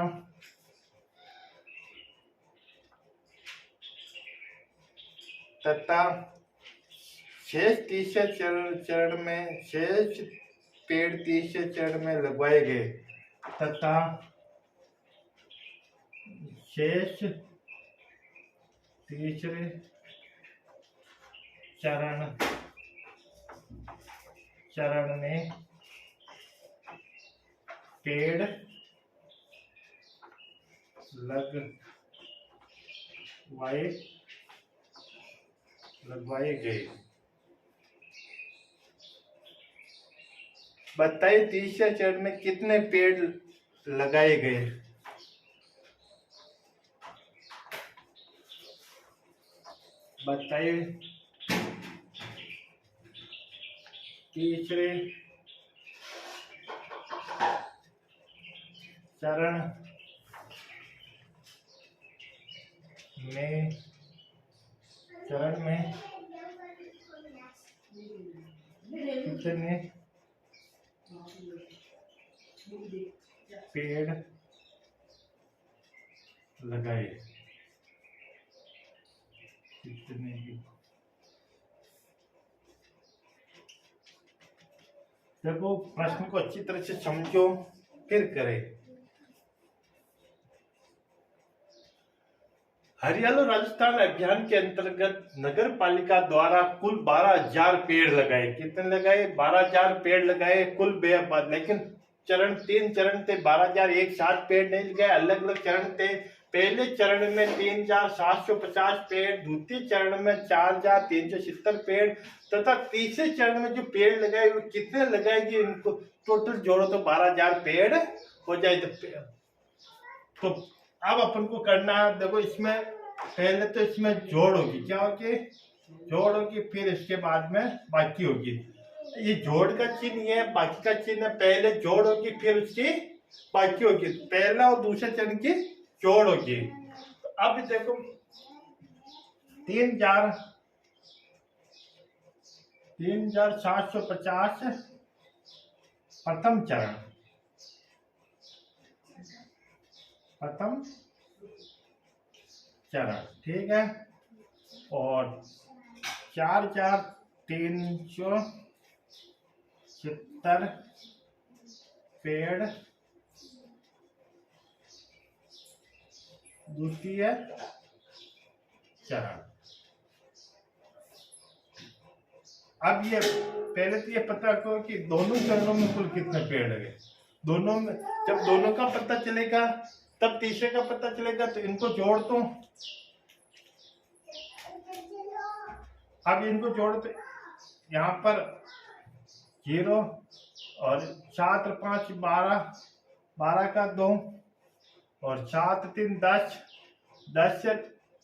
शेष तीसरे चरण में शेष पेड़ तीसरे चरण में लगवाए गए तथा शेष तीसरे चरण में पेड़ लगवाए गए। बताइए तीसरे चरण में कितने पेड़ लगाए गए। बताइए तीसरे चरण में कितने पेड़ लगाए। देखो प्रश्न को अच्छी तरह से समझो फिर करें। हरियाली राजस्थान अभियान के अंतर्गत नगर पालिका द्वारा कुल 12,000 पेड़ लगाए। कितने लगाए? 12,000 पेड़ लगाए कुल लेकिन तीन चरण थे। 12,000 एक साथ पेड़ नहीं लगाए, अलग अलग चरण थे। पहले चरण में 3,750 पेड़, द्वितीय चरण में 4,370 पेड़ तथा तीसरे चरण में जो पेड़ लगाए वो कितने लगाएगी इनको टोटल जोड़ो तो 12,000 पेड़ हो जाए। तो अब अपन को करना है, देखो इसमें पहले तो इसमें जोड़ होगी, क्या होगी? जोड़ होगी, फिर इसके बाद में बाकी होगी। ये जोड़ का चिन्ह है, बाकी का चिन्ह है। पहले जोड़ होगी फिर उसकी बाकी होगी। पहला और दूसरे चरण की जोड़ होगी। तो अब देखो 3,750 प्रथम चरण ठीक है, और 4,370 पेड़ द्वितीय चरण। अब ये पहले तो ये पता करो कि दोनों चरणों में कुल कितने पेड़ लगे। दोनों में जब दोनों का पता चलेगा तब तीसरे का पता चलेगा। तो इनको जोड़ दो। अब इनको जोड़ दो, यहाँ पर 0 और 7 और 5 12, 12 का 2 और 7 3 10, 10 से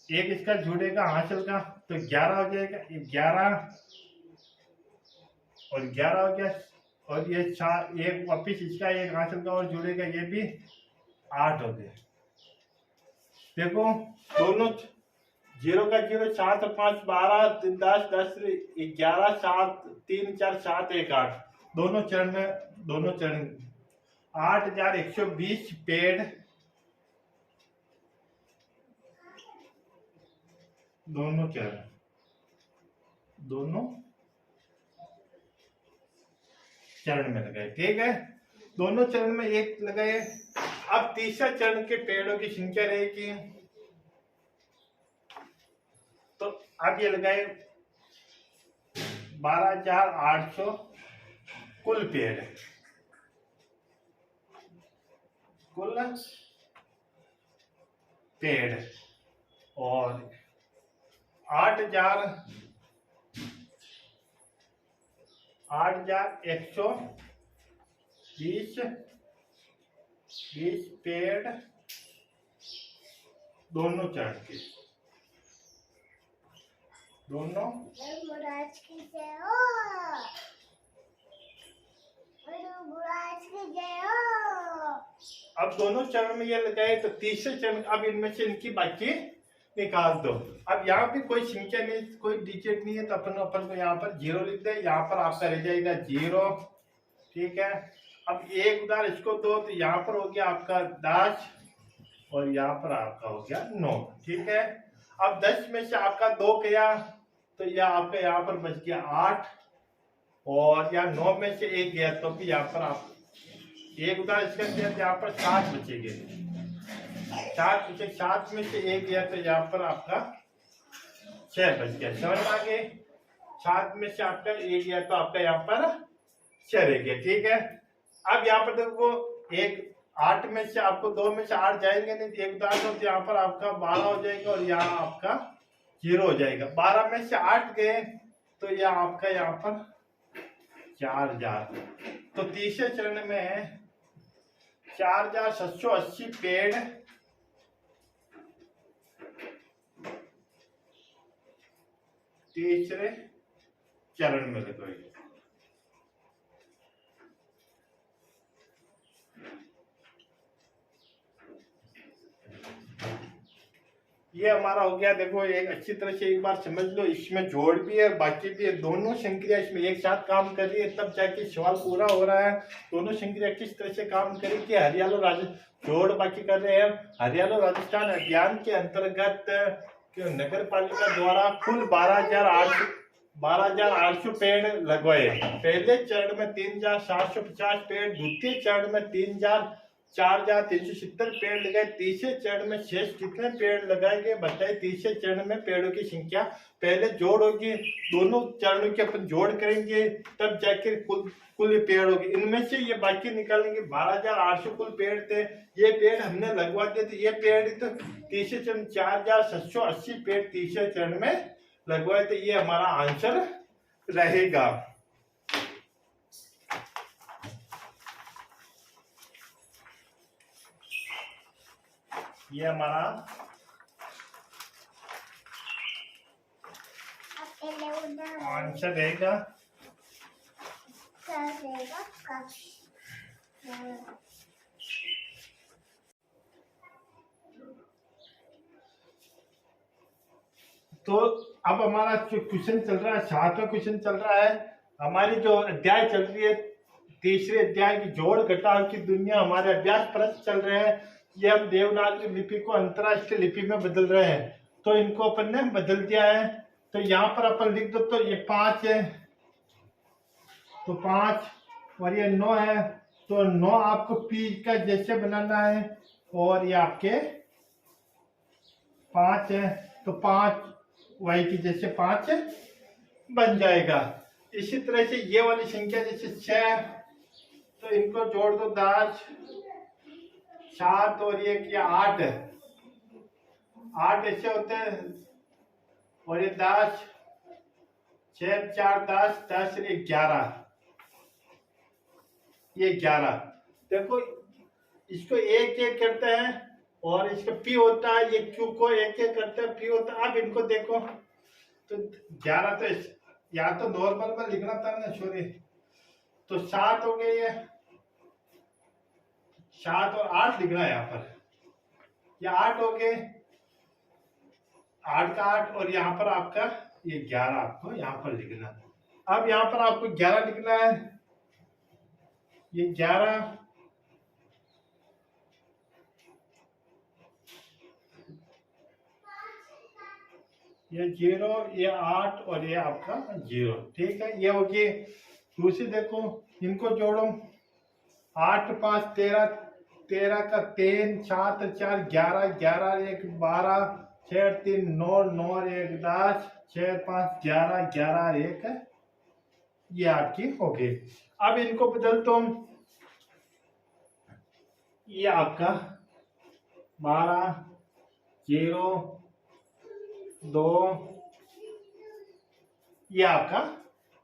एक इसका जुड़ेगा हासिल का तो 11 हो जाएगा। 11 और 11 हो गया और ये 4 एक वापिस इसका एक हासिल का और जुड़ेगा, ये भी 8 हो गया। देखो दोनों 0 का 0, 7 और 5 12, 10 10 11, 7 3 4 7 1 8। दोनों चरण 8120 पेड़ दोनों चरण में लगाए। ठीक है, दोनों चरण में एक लगाए। अब तीसरा चरण के पेड़ों की संख्या रहेगी, तो अब ये लगाए 12,800 कुल पेड़। और 8,120 पेड़ दोनों चरण के। अब दोनों चरण में ये लगाए तो तीसरे चरण, अब इनमें से इनकी बाकी निकाल दो। अब यहाँ पे कोई संख्या नहीं, कोई डिजिट नहीं है, तो अपन को यहाँ पर 0 लिख दे। यहाँ पर आपका रह जाएगा 0। ठीक है, अब एक उधार इसको दो तो यहाँ पर हो गया आपका 10 और यहाँ पर आपका हो गया 9। ठीक है, अब 10 में से आपका 2 गया तो यह आपका यहाँ पर बच गया 8 और या 9 में से 1 गया तो भी यहाँ पर आप एक उधार इसका दिया, यहाँ पर 7 बचेंगे। 7 में से 1 गया तो यहाँ पर आपका 6 बच गया। समझ आ गए? 7 में से आपका 1 गया तो आपका यहाँ पर 6 रह गया। ठीक है, अब यहाँ पर देखो 8 में से आपको 2 में से 8 जाएंगे नहीं, एक उदाहरण तो यहाँ पर आपका 12 हो जाएगा और यहाँ आपका 0 हो जाएगा। 12 में से 8 गए तो यह आपका यहाँ पर 4,000। तो तीसरे चरण में 4,780 पेड़ तीसरे चरण में लगाएंगे। ये हमारा हो गया। देखो एक अच्छी तरह से एक बार समझ लो, इसमें जोड़ भी है बाकी भी है, दोनों संक्रिया इसमें एक साथ काम कर रही है, तब जाके सवाल पूरा हो रहा है। दोनों संक्रिया किस तरह से काम करेगी कि हरियाणा राजस्थान जोड़ बाकी कर रहे हैं। हरियाणा राजस्थान अभियान के अंतर्गत नगर पालिका द्वारा कुल 12,800 पेड़ लगवाए। पहले चरण में 3,750 पेड़, द्वितीय चरण में 4,370 पेड़ लगाए। तीसरे चरण में शेष कितने पेड़ लगाए गए बताइए। तीसरे चरण में पेड़ों की संख्या पहले जोड़ होगी, दोनों चरणों के अपन जोड़ करेंगे तब जाके कुल पेड़ होगी। इनमें से ये बाकी निकालेंगे। 12,800 कुल पेड़ थे, ये पेड़ हमने लगवा दिए थे। ये पेड़ तो तीसरे चरण 4,780 पेड़ तीसरे चरण में लगवाए थे। ये हमारा आंसर रहेगा। ये हमारा आंसर रहेगा। तो अब हमारा जो क्वेश्चन चल रहा है, 7वां क्वेश्चन चल रहा है। हमारी जो अध्याय चल रही है, तीसरे अध्याय की जोड़ घटाव की दुनिया, हमारे अभ्यास प्रश्न चल रहे हैं। ये हम देवनागरी लिपि को अंतरराष्ट्रीय लिपि में बदल रहे हैं, तो इनको अपन ने बदल दिया है। तो यहाँ पर अपन लिख दो, तो ये 5 है तो 5 और ये 9 है तो 9 आपको पी का जैसे बनाना है और ये आपके 5 है तो 5 वाई की जैसे 5 बन जाएगा। इसी तरह से ये वाली संख्या जैसे 6, तो इनको जोड़ दो 10, 7 और ये क्या 8, 8 ऐसे होते हैं। और ये 10, 6 4 10, 10 और 11, ये 11। देखो इसको एक एक करते हैं और इसका पी होता है, ये क्यू को एक एक करते हैं, पी होता है। अब इनको देखो तो 11, तो या तो नॉर्मल में लिखना था ना, सॉरी, तो 7 हो गए, ये 7 और 8 लिखना है यहाँ पर, ये 8 हो गए, 8 का 8, और यहाँ पर आपका ये 11 आपको यहाँ पर लिखना। अब यहाँ पर आपको 11 लिखना है, ये 11, ये 0, ये 8 और ये आपका 0, ठीक है। ये होगी दूसरी, देखो इनको जोड़ो, 8 5 13, 13 का 3, 7 4 11, 11 1 12, 6 3 9, 9 1 10, 6 5 11, 11 1, ये आपकी हो गई। अब इनको बदल दो, ये आपका 12 0 2, ये आपका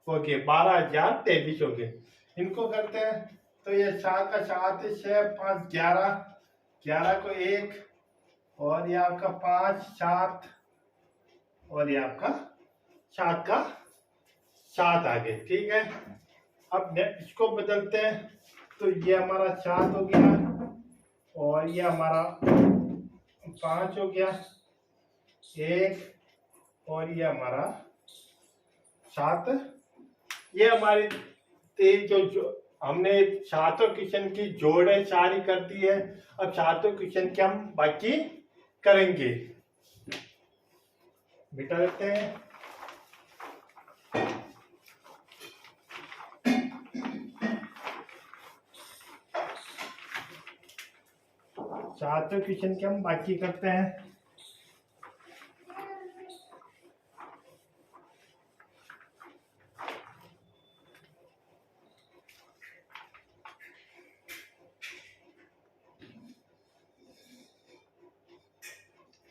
हो गया 12,023 हो गए। इनको करते हैं तो ये 7 का 7, 6 5 11, 11 को 1, और ये आपका 5 7, और ये आपका 7 का 7 आ गए, ठीक है। अब इसको बदलते हैं तो ये हमारा 7 हो गया, और ये हमारा 5 हो गया 1, और ये हमारा 7। ये हमारी जो हमने सातों क्वेश्चन की जोड़े सारी कर दी है। अब सातों क्वेश्चन के हम बाकी करेंगे, मिटा देते हैं। सातों क्वेश्चन के हम बाकी करते हैं।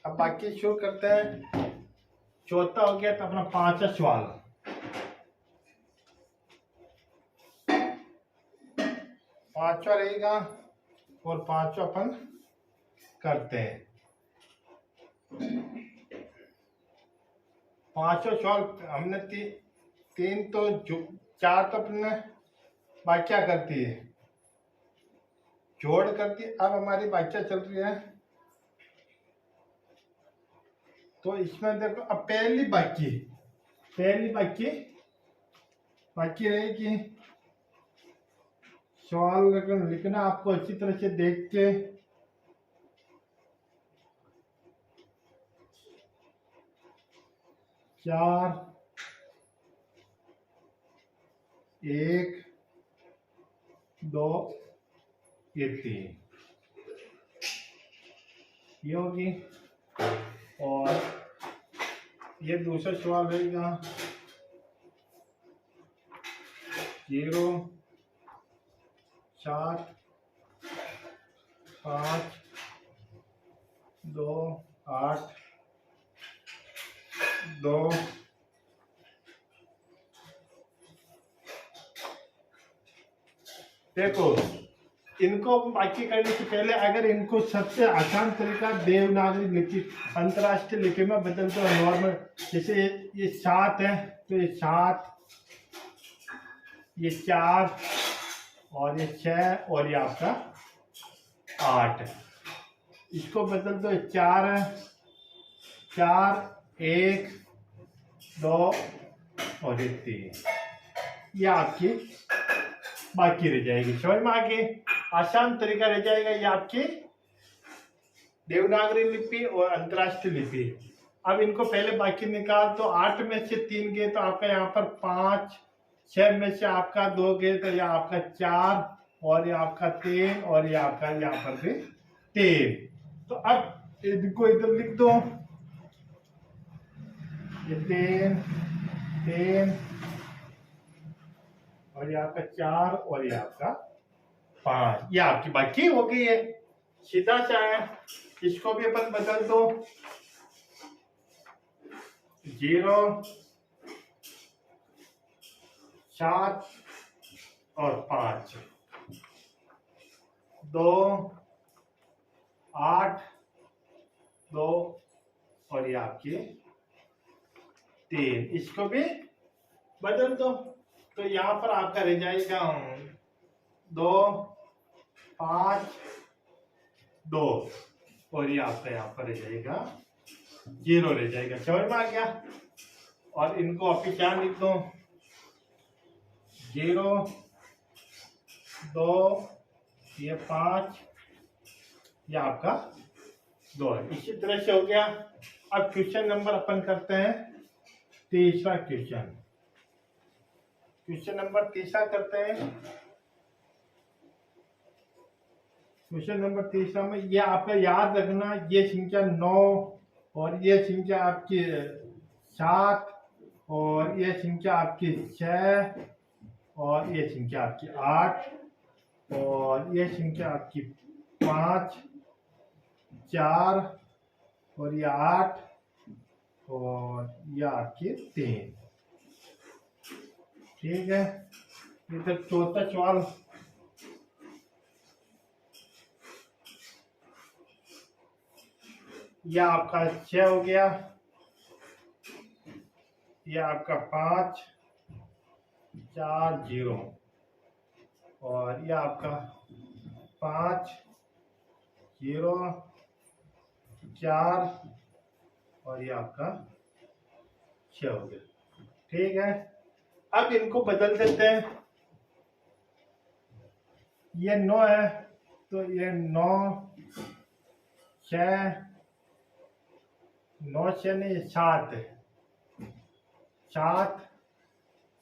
अब बाकी शुरू करते हैं। चौथा हो गया तो अपना 5वां सवाल, 5वां रहेगा, और 5वां अपन करते हैं। 5वां सवाल हमने तीन तो 4 तो अपने वाक्या करती है, जोड़ करती है। अब हमारी वाक्या चल रही है, तो इसमें देखो अब पहली बाकी रहेगी। सवाल लिखना आपको अच्छी तरह से देख के, चार 1 2 ये 3, ये होगी। और ये दूसरा सवाल रहेगा 0 7 5 2 8 2। देखो इनको बाकी करने से पहले अगर इनको सबसे आसान तरीका देवनागरी लिपि अंतरराष्ट्रीय लिपि में बदल दो, नॉर्मल जैसे ये 7 है तो ये 7, ये 4 और ये 6 और ये आपका 8, इसको बदल दो 4 है, 4 1 2 और ये 3, ये आपकी बाकी रह जाएगी। समझ में आगे आसान तरीका रह जाएगा ये आपकी देवनागरी लिपि और अंतरराष्ट्रीय लिपि। अब इनको पहले बाकी निकाल, तो 8 में से 3 गए तो आपका यहाँ पर 5, 6 में से आपका 2 गए तो यह आपका 4, और ये आपका 3, और ये आपका यहाँ पर भी 3। तो अब इनको इधर लिख दो, ये 3 3 और ये आपका 4 और ये आपका 5। ये आपकी बाकी हो गई है, सीधा सा है। इसको भी अपन बदल दो, 0 7 और 5, 2 8 2 और ये आपके 3। इसको भी बदल दो, तो यहाँ पर आपका रह जाएगा 2 5 2 और ये आपका यहाँ पर रह जाएगा 0 रह जाएगा। समझ में आ गया? और इनको आप क्या लिख दो, 0 2 ये 5 ये आपका 2 है। इसी तरह से हो गया। अब क्वेश्चन नंबर अपन करते हैं तीसरा क्वेश्चन। क्वेश्चन नंबर तीसरा करते हैं। क्वेश्चन नंबर तीसरा में ये आपका याद रखना, ये संख्या 9 और ये संख्या आपकी 7 और ये संख्या आपकी 6 और ये संख्या आपकी 8 और ये संख्या आपकी 5 4 और ये 8 और ये आपकी 3। ठीक है। इधर चौथा सवाल, यह आपका 6 हो गया, यह आपका 5 4 0 और यह आपका 5 0 4 और ये आपका 6 हो गया। ठीक है। अब इनको बदल देते हैं। ये 9 है तो ये 9 6 9 6 नहीं 7 है, 7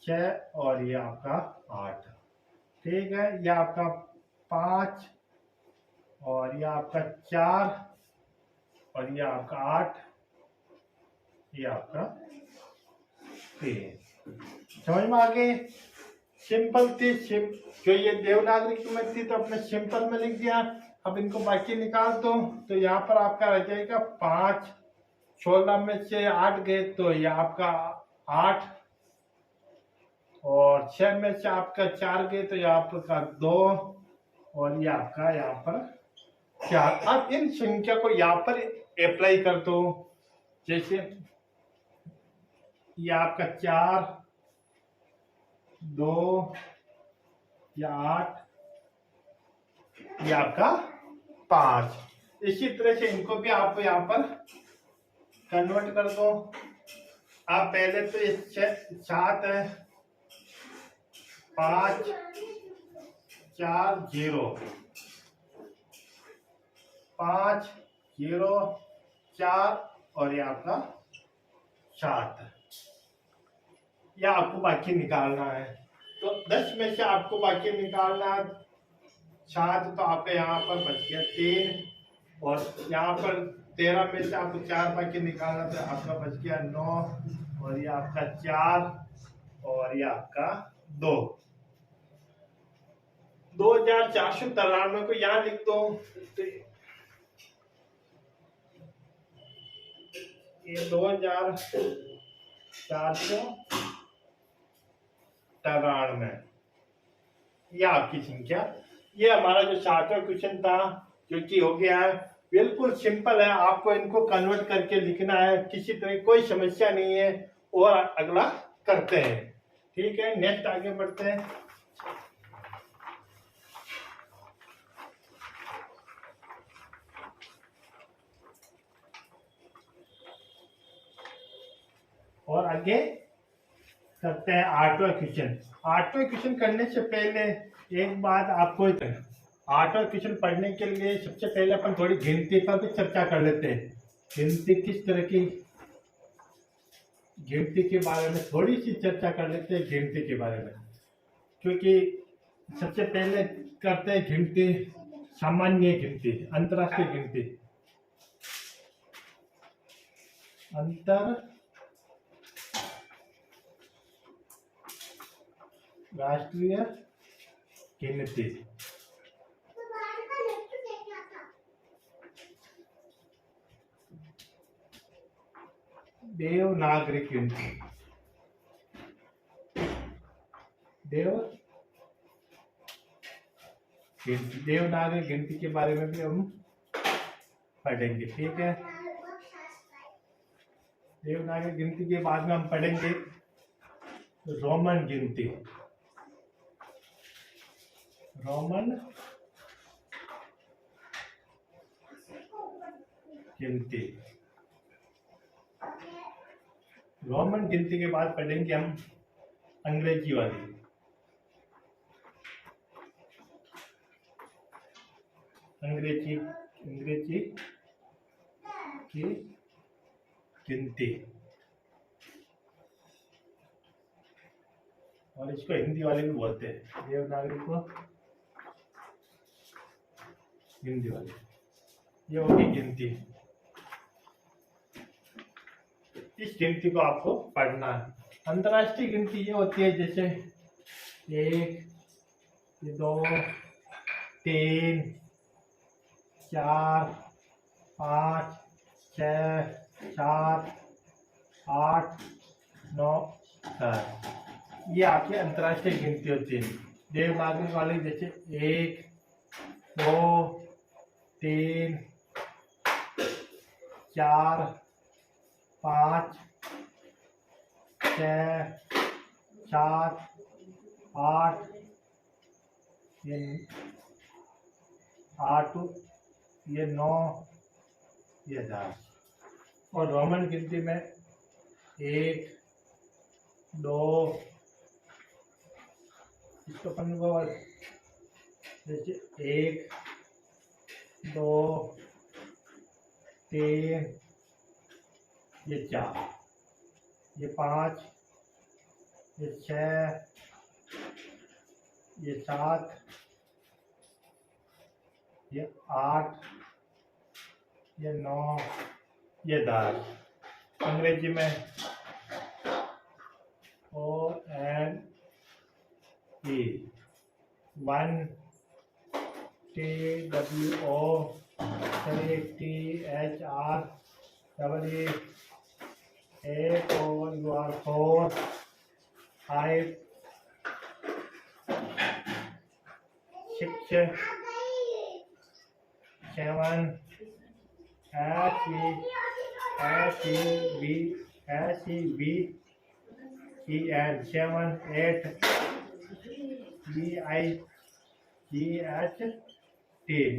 6 और ये आपका 8। ठीक है। ये आपका 5 और ये आपका 4 और ये आपका 8 ये आपका 3। समझ में आ गई? सिंपल थी, जो ये देवनागरी में थी तो अपने सिंपल में लिख दिया। अब इनको बाकी निकाल दो, तो यहाँ पर आपका रह जाएगा 5, 16 में से 8 गए तो ये आपका 8 और 6 में से आपका 4 गए तो ये आपका 2 और ये आपका यहाँ पर 4। अब इन संख्या को यहाँ पर अप्लाई कर दो। जैसे ये आपका 4 2 या 8 ये आपका 5। इसी तरह से इनको भी आप यहाँ पर कन्वर्ट कर दो। आप पहले तो ये 7 है, 5 4 0 5 0 4 और ये आपका 7। यह आपको बाकी निकालना है। तो 10 में से आपको बाकी निकालना है 7, तो आपका यहाँ पर बच गया 3 और यहाँ पर 13 में से आपको 4 बाकी निकालना तो आपका बच गया 9 और ये आपका 4 और ये आपका 2। 2493 को यहाँ लिख दो। ये 2493 ये आपकी संख्या। ये हमारा जो 7वां क्वेश्चन था जो कि हो गया है, बिल्कुल सिंपल है। आपको इनको कन्वर्ट करके लिखना है, किसी तरह कोई समस्या नहीं है। और अगला करते हैं। ठीक है, नेक्स्ट आगे बढ़ते हैं। और आगे करते हैं 8वां क्वेश्चन। 8वां क्वेश्चन करने से पहले एक बात आपको, 8वां क्वेश्चन पढ़ने के लिए सबसे पहले अपन थोड़ी गिनती पर भी चर्चा कर लेते हैं। गिनती किस तरह की, गिनती के बारे में थोड़ी सी चर्चा कर लेते हैं। गिनती के बारे में, क्योंकि सबसे पहले करते हैं गिनती, सामान्य गिनती, अंतरराष्ट्रीय गिनती। राष्ट्रीय गिनती। देवनागरी गिनती। देवनागरी गिनती के बारे में भी हम पढ़ेंगे, ठीक है। देवनागरी गिनती के बाद में हम पढ़ेंगे रोमन गिनती। रोमन गिनती। रोमन गिनती के बाद पढ़ेंगे हम अंग्रेजी वाली। अंग्रेजी की गिनती, और इसको हिंदी वाले भी बोलते हैं। देवनागरी को हिंदी वाले। ये होगी गिनती। इस गिनती को आपको पढ़ना है। अंतर्राष्ट्रीय गिनती ये होती है जैसे 1, 2, 3, 4, 5, 6, 7, 8, 9, 10। ये आपकी अंतर्राष्ट्रीय गिनती होती है। देवनागरी वाले जैसे 1, 2, 3, 4, 5, 6, 7, 8, ये 8, ये 9, ये 10। और रोमन गिनती में 1, 2, इसको अपन को जैसे 1, 2, 3, ये 4, ये 5, ये 6, ये 7, ये 8, ये 9, ये 10। अंग्रेजी में ONE 1 TWO 3 THR 4 5 6 7 SEVEN 7 8 VIGHT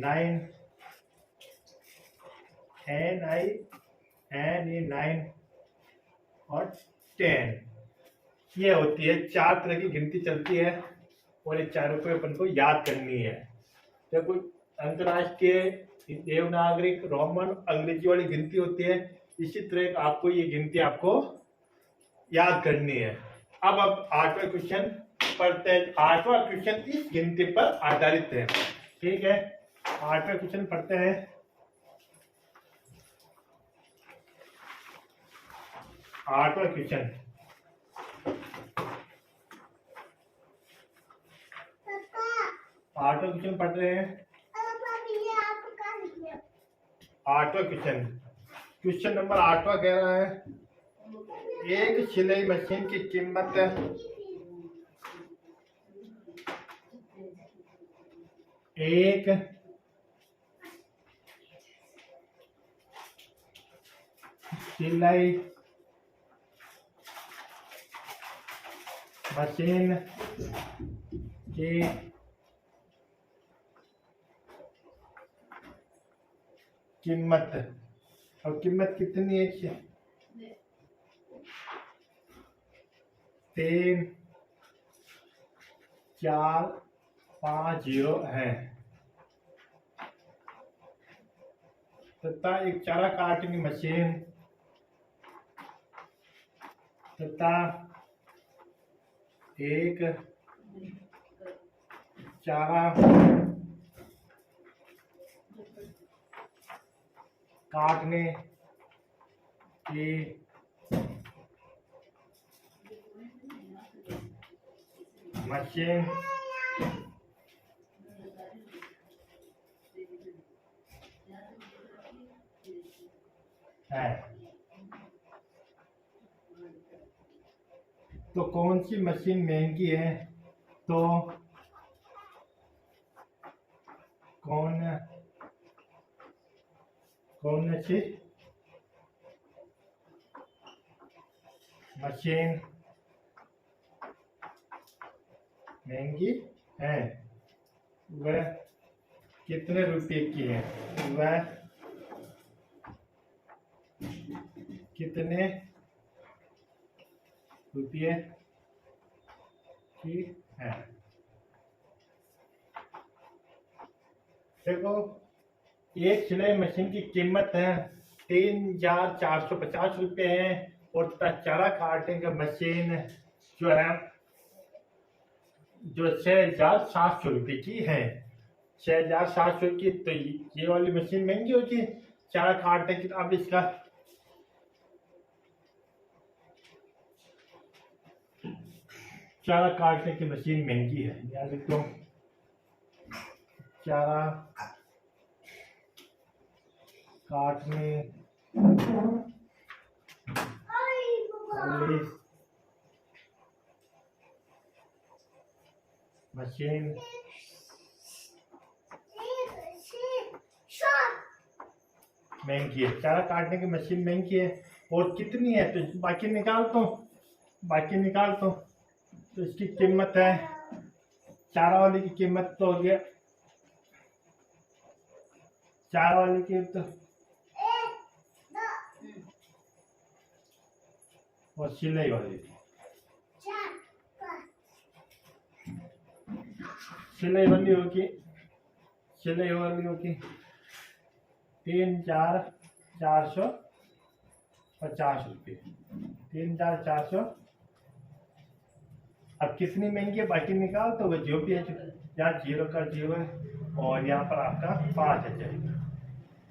9 NINE और 10। ये होती है 4 तरह की गिनती चलती है, और ये चारों को अपन को याद करनी है। जब कोई अंतर्राष्ट्रीय, देवनागरिक, रोमन, अंग्रेजी वाली गिनती होती है, इसी तरह आपको ये गिनती आपको याद करनी है। अब 8वां क्वेश्चन पढ़ते हैं। 8वां क्वेश्चन इस गिनती पर आधारित है, ठीक है। 8वां क्वेश्चन पढ़ते हैं। 8वां क्वेश्चन, पढ़ रहे हैं। 8वां क्वेश्चन नंबर 8वां कह रहा है, एक सिलाई मशीन की कीमत एक सिलाई मशीन की कीमत, और कीमत कितनी है? 3 4 5 0 है, तथा एक चारा काटने मशीन तथा एक चारा काटने की मशीन है। तो कौन सी मशीन महंगी है? तो कौन कौन सी मशीन महंगी है? वह कितने रुपए की है? वह कितने रुपये की है? देखो, एक सिलाई मशीन की कीमत है 3,450 रुपये है, और तथा चारा काटने की मशीन जो है जो 6,700 रुपये की है। 6,700 की, तो ये वाली मशीन महंगी होगी चारा काटने की। अब इसका चारा काटने की मशीन महंगी है, याद रखो। चारा काटने वाली मशीन महंगी है। चारा काटने की मशीन महंगी है। और कितनी है? तो बाकी निकाल तो इसकी कीमत है, चारा वाली की कीमत तो हो गया, चारा वाली की तो, और सिलाई वाली होगी 3,450 रुपये। 3,400। अब कितनी महंगी है बाकी निकाल तो वो जो भी है, यहाँ 0 का 0 है, और यहाँ पर आपका 5 है जाएगा।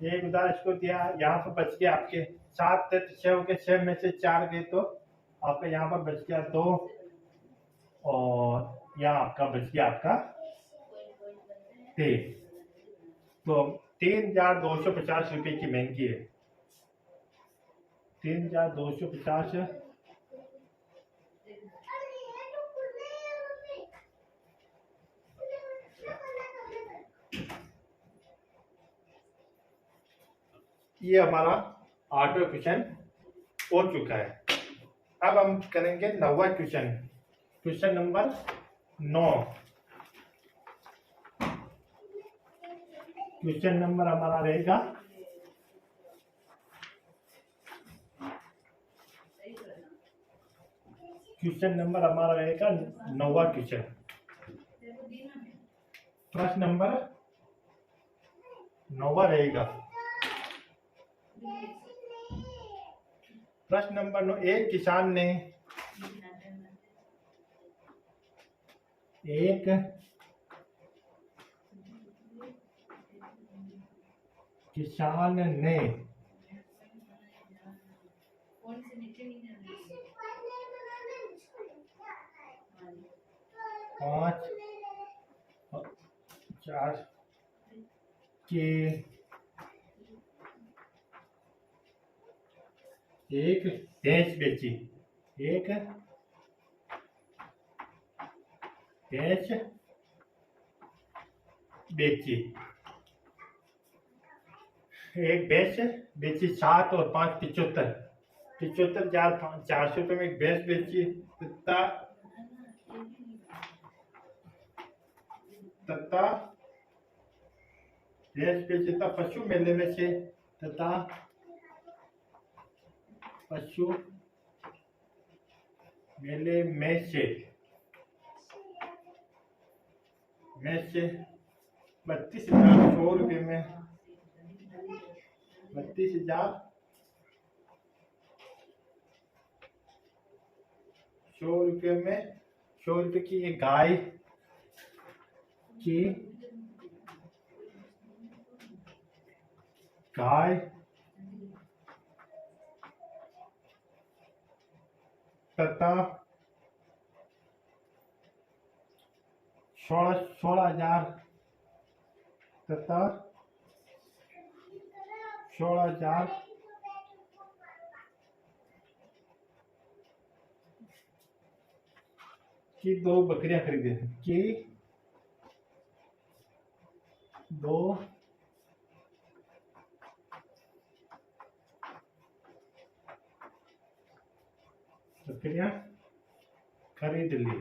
एक उदाहरण इसको दिया, यहाँ पर बच गया आपके 7 थे, 6 हो गए, 6 में से 4 गए, तो आपका यहाँ पर बच गया 2, और यहाँ आपका बच गया आपका 3। तो 3,250 रुपये की महंगी है। 3,250। ये हमारा 8वां क्वेश्चन हो चुका है। अब हम करेंगे 9वां question. Question number 9। Question number हमारा रहेगा क्वेश्चन नंबर हमारा रहेगा 9वां क्वेश्चन। प्रश्न नंबर 9वां रहेगा। प्रश्न नंबर 9। एक किसान ने पाँच 4 के एक भैंस बेची। एक भैंस बेची। एक भैंस बेची 7 और 5 75। 75,400 रुपये में एक भैंस बेची, तथा भैंस बेची तथा पशु मेले में से पशु मेले में से 32,100 रुपये में 32,100 रुपये में 100 रुपये की एक गाय तथा 16,000 तथा 16,000 की 2 बकरियां खरीदे की 2 बकरियां खरीद ली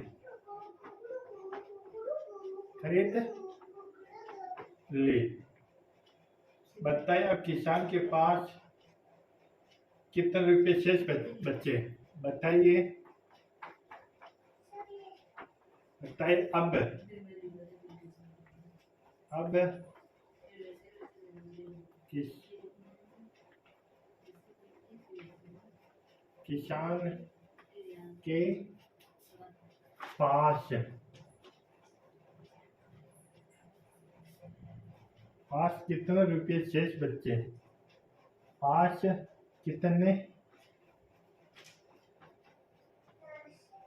बताइए अब किसान के पास कितने रुपए शेष बचे बताइए अब किसान के पास कितने रुपए शेष बचे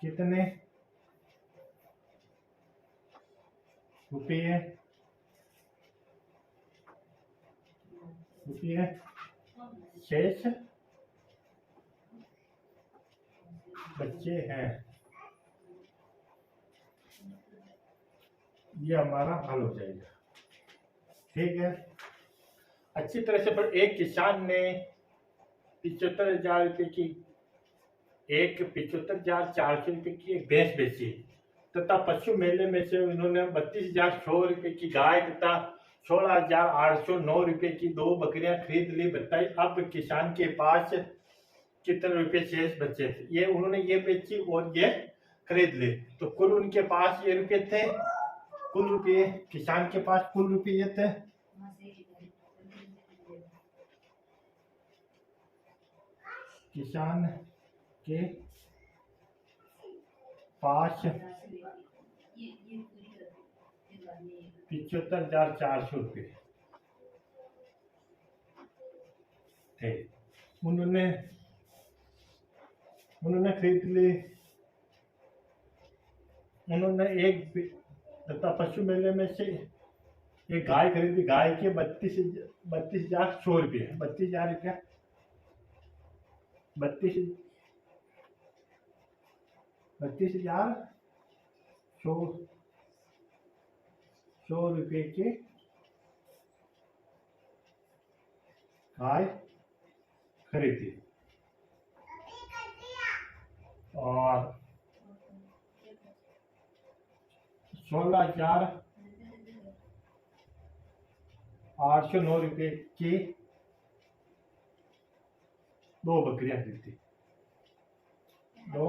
कितने रुपये शेष बच्चे हैं ये हमारा हल हो जाएगा। ठीक है, अच्छी तरह से। पर एक किसान ने 75,000 रुपये की 75,400 रुपये की एक भैंस बेची तथा पशु मेले में से उन्होंने 32,100 रुपये की गाय तथा 16,809 रुपये की 2 बकरियां खरीद ली। बताइए अब किसान के पास कितने रुपए शेष बचे थे। ये उन्होंने ये बेची और ये खरीद ली तो कुल उनके पास ये रुपये थे। कुल रुपये किसान के पास कुल रुपये थे किसान के पास 75,400 रुपये थे। उन्होंने खरीद ली। उन्होंने एक तथा पशु मेले में से एक गाय खरीदी। गाय के 32,100 रुपये 32,000 रुपया 32,100 रुपये की गाय खरीदी और 16,809 रुपये की 2 बकरियां खरीदी। 2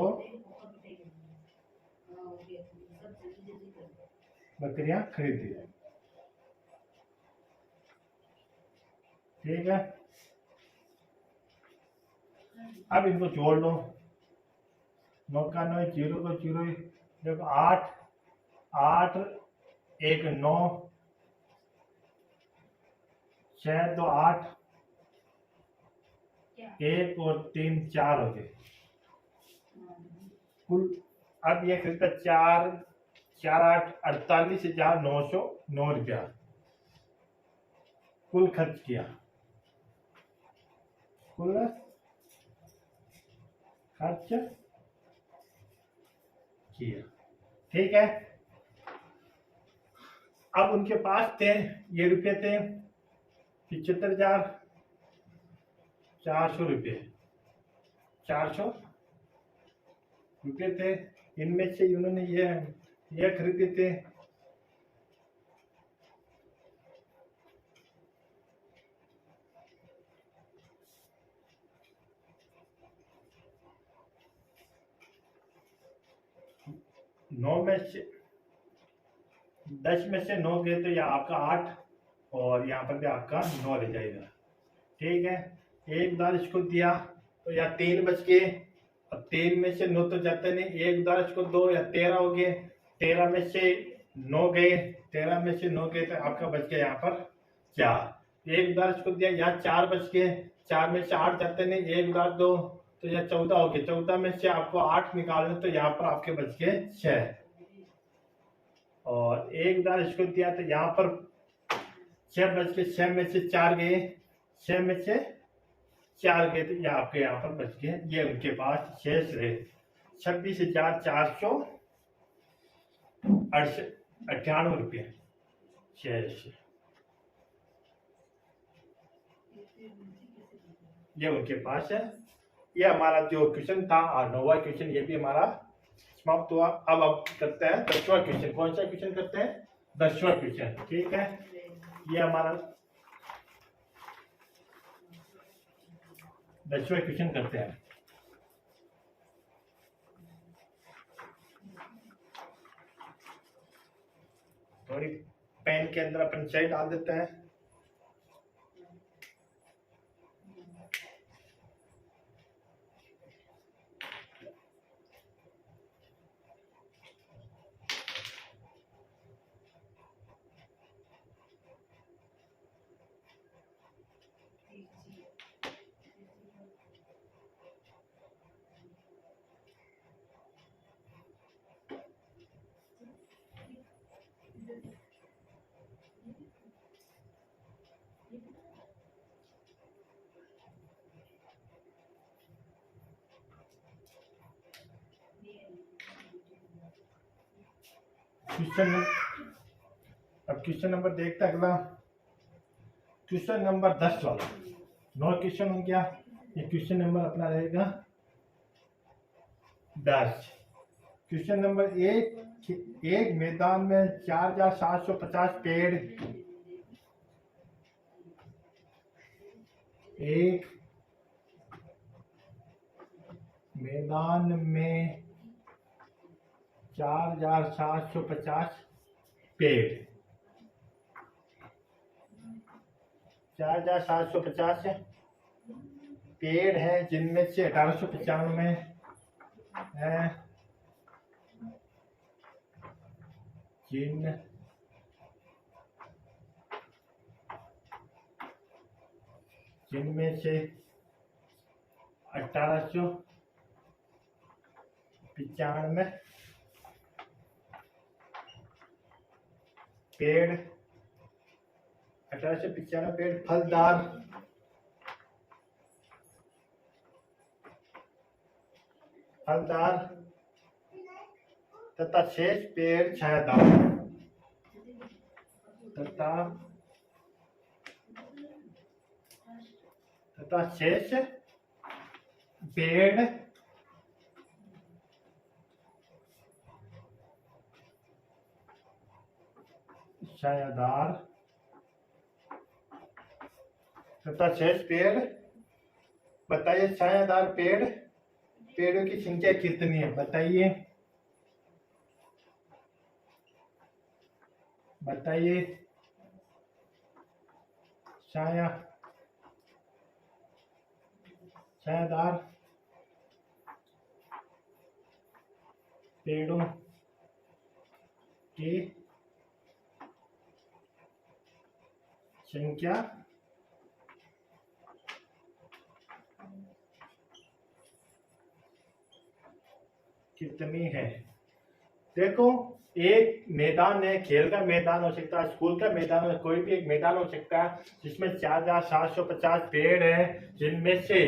बकरियां खरीदी। ठीक है, अब इनको जोड़ लो। 9 का 9 0 को 0 देखो 8 1 9 6 2 8 1 और 3 4 हो गए कुल। अब ये खरीदा 4 8 48,909 रुपया कुल खर्च किया। कुल खर्च किया। ठीक है, अब उनके पास थे ये रुपये थे 75,400 रुपये 400 रुपये थे। इनमें से उन्होंने ये खरीदे थे नौ में से 10 में से 9 गए तो यह आपका 8 और यहाँ पर भी आपका 9 रह जाएगा। ठीक है, एक बार इसको दिया तो या 3 बच गए। अब 3 में से 9 तो जाते नहीं, एक बार इसको 2 या 13 हो गए। 13 में से 9 गए, 13 में से 9 गए तो आपका बच गया यहाँ पर 4। एक बार इसको दिया यहाँ 4 बच गए। 4 में से 8 जाते नहीं, एक बार 2 तो यह 14 हो गए। 14 में से आपको 8 निकालना तो यहाँ पर आपके बच गए 6 और एक दाल इसको दिया तो यहाँ पर 6 में से 4 गए, 6 में से 4 गए तो ये आपके यहाँ पर बच गए। ये उनके पास शेष रहे 26,498 रुपये शेष। ये उनके पास है। ये हमारा जो क्वेश्चन था 9वां क्वेश्चन, ये भी हमारा समाप्त हुआ। अब करते हैं 10वां क्वेश्चन। कौन सा क्वेश्चन करते हैं? 10वां क्वेश्चन। ठीक है, ये हमारा 10वां क्वेश्चन करते हैं। थोड़ी पेन के अंदर अपन चाय डाल देते हैं। क्वेश्चन नंबर देखते हैं अगला। क्वेश्चन नंबर 10 वाला 9 क्वेश्चन हो गया। ये क्वेश्चन नंबर अपना रहेगा 10। क्वेश्चन नंबर 1 मैदान में 4,750 पेड़, एक मैदान में 4,750 पेड़, 4,750 पेड़ हैं, जिनमें से 1895 है, जिनमें से 1895 पेड़, 1895 पेड़ फलदार तथा शेष पेड़ छायादार तथा शेष पेड़ छायादार तथा शेष पेड़। बताइए छायादार पेड़ों की संख्या कितनी है? बताइए छायादार पेड़ों की संख्या कितनी है? देखो, एक मैदान है, खेल का मैदान हो सकता है, स्कूल का मैदान हो, कोई भी एक मैदान हो सकता है जिसमें 4,750 पेड़ है, जिनमें से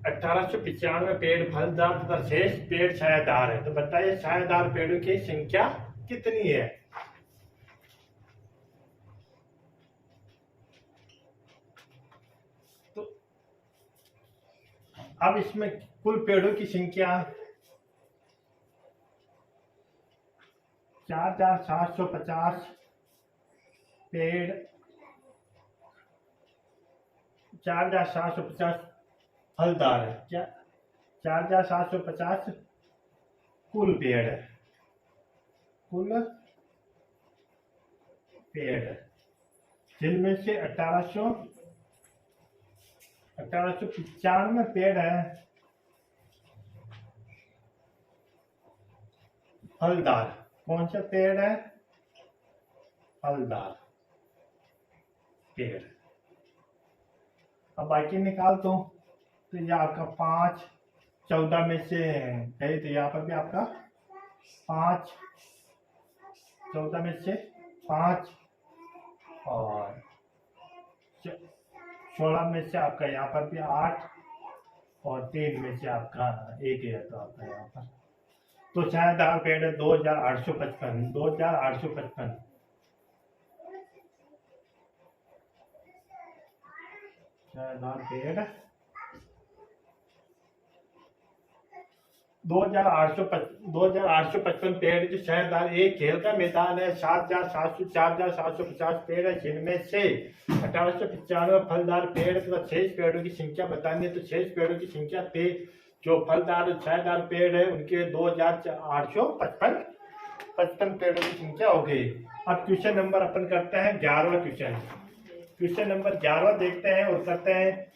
1895 पेड़ फलदार तथा शेष पेड़ छायादार है। तो बताइए छायादार पेड़ों की संख्या कितनी है? तो अब इसमें कुल पेड़ों की संख्या 4,750 पेड़, 4,750 फलदार है। क्या 4,750 कुल पेड़ है, जिनमें से 1895 पेड़ है फलदार। कौन सा पेड़ है? फलदार पेड़। अब बाकी निकाल दो तो ये आपका 5, 14 में से है तो यहाँ पर भी आपका 5, 14 में से 5 और 16 में से आपका यहाँ पर भी 8 और 3 में से आपका 1 है तो आपका यहाँ पर तो छायादार पेड़ है 2855, 2855 छायादार पेड़ 2855 पेड़ जो छायादार। एक खेल का मैदान है 4750 पेड़ है जिनमें से 1895 फलदार पेड़ तथा 6 पेड़ों की संख्या बतानी है तो 6 पेड़ों की संख्या थे जो फलदार छायादार पेड़ है उनके 2855 पेड़ों की संख्या हो गई। अब क्वेश्चन नंबर अपन करते हैं 11वां क्वेश्चन नंबर 11वां देखते हैं और करते हैं।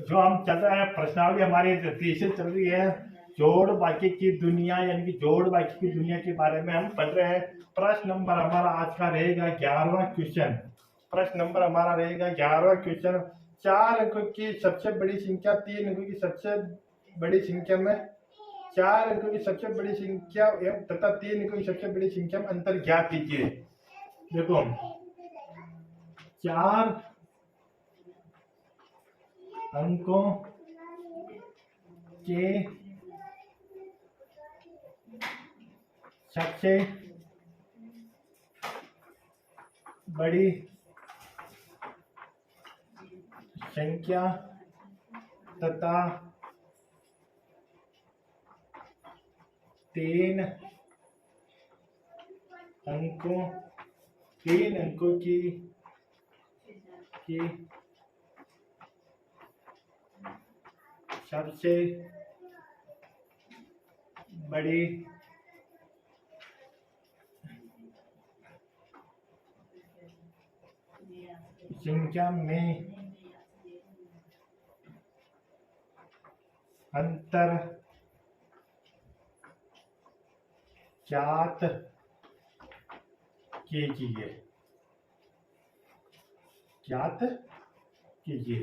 जो हम चल रहा है प्रश्नावली हमारी तीसरी चल रही है जोड़ बाकी की दुनिया यानी कि जोड़ बाकी की दुनिया के बारे में हम पढ़ रहे हैं। प्रश्न नंबर हमारा आज का रहेगा 11वां क्वेश्चन। प्रश्न नंबर हमारा रहेगा 11वां क्वेश्चन। 4 अंकों की सबसे बड़ी संख्या 3 अंकों की सबसे बड़ी संख्या में 4 अंकों की सबसे बड़ी संख्या तथा 3 अंकों की सबसे बड़ी संख्या में अंतर ज्ञात कीजिए। देखो 4 अंकों के सबसे बड़ी संख्या तथा 3 अंकों की सबसे बड़ी संख्या में अंतर ज्ञात कीजिए।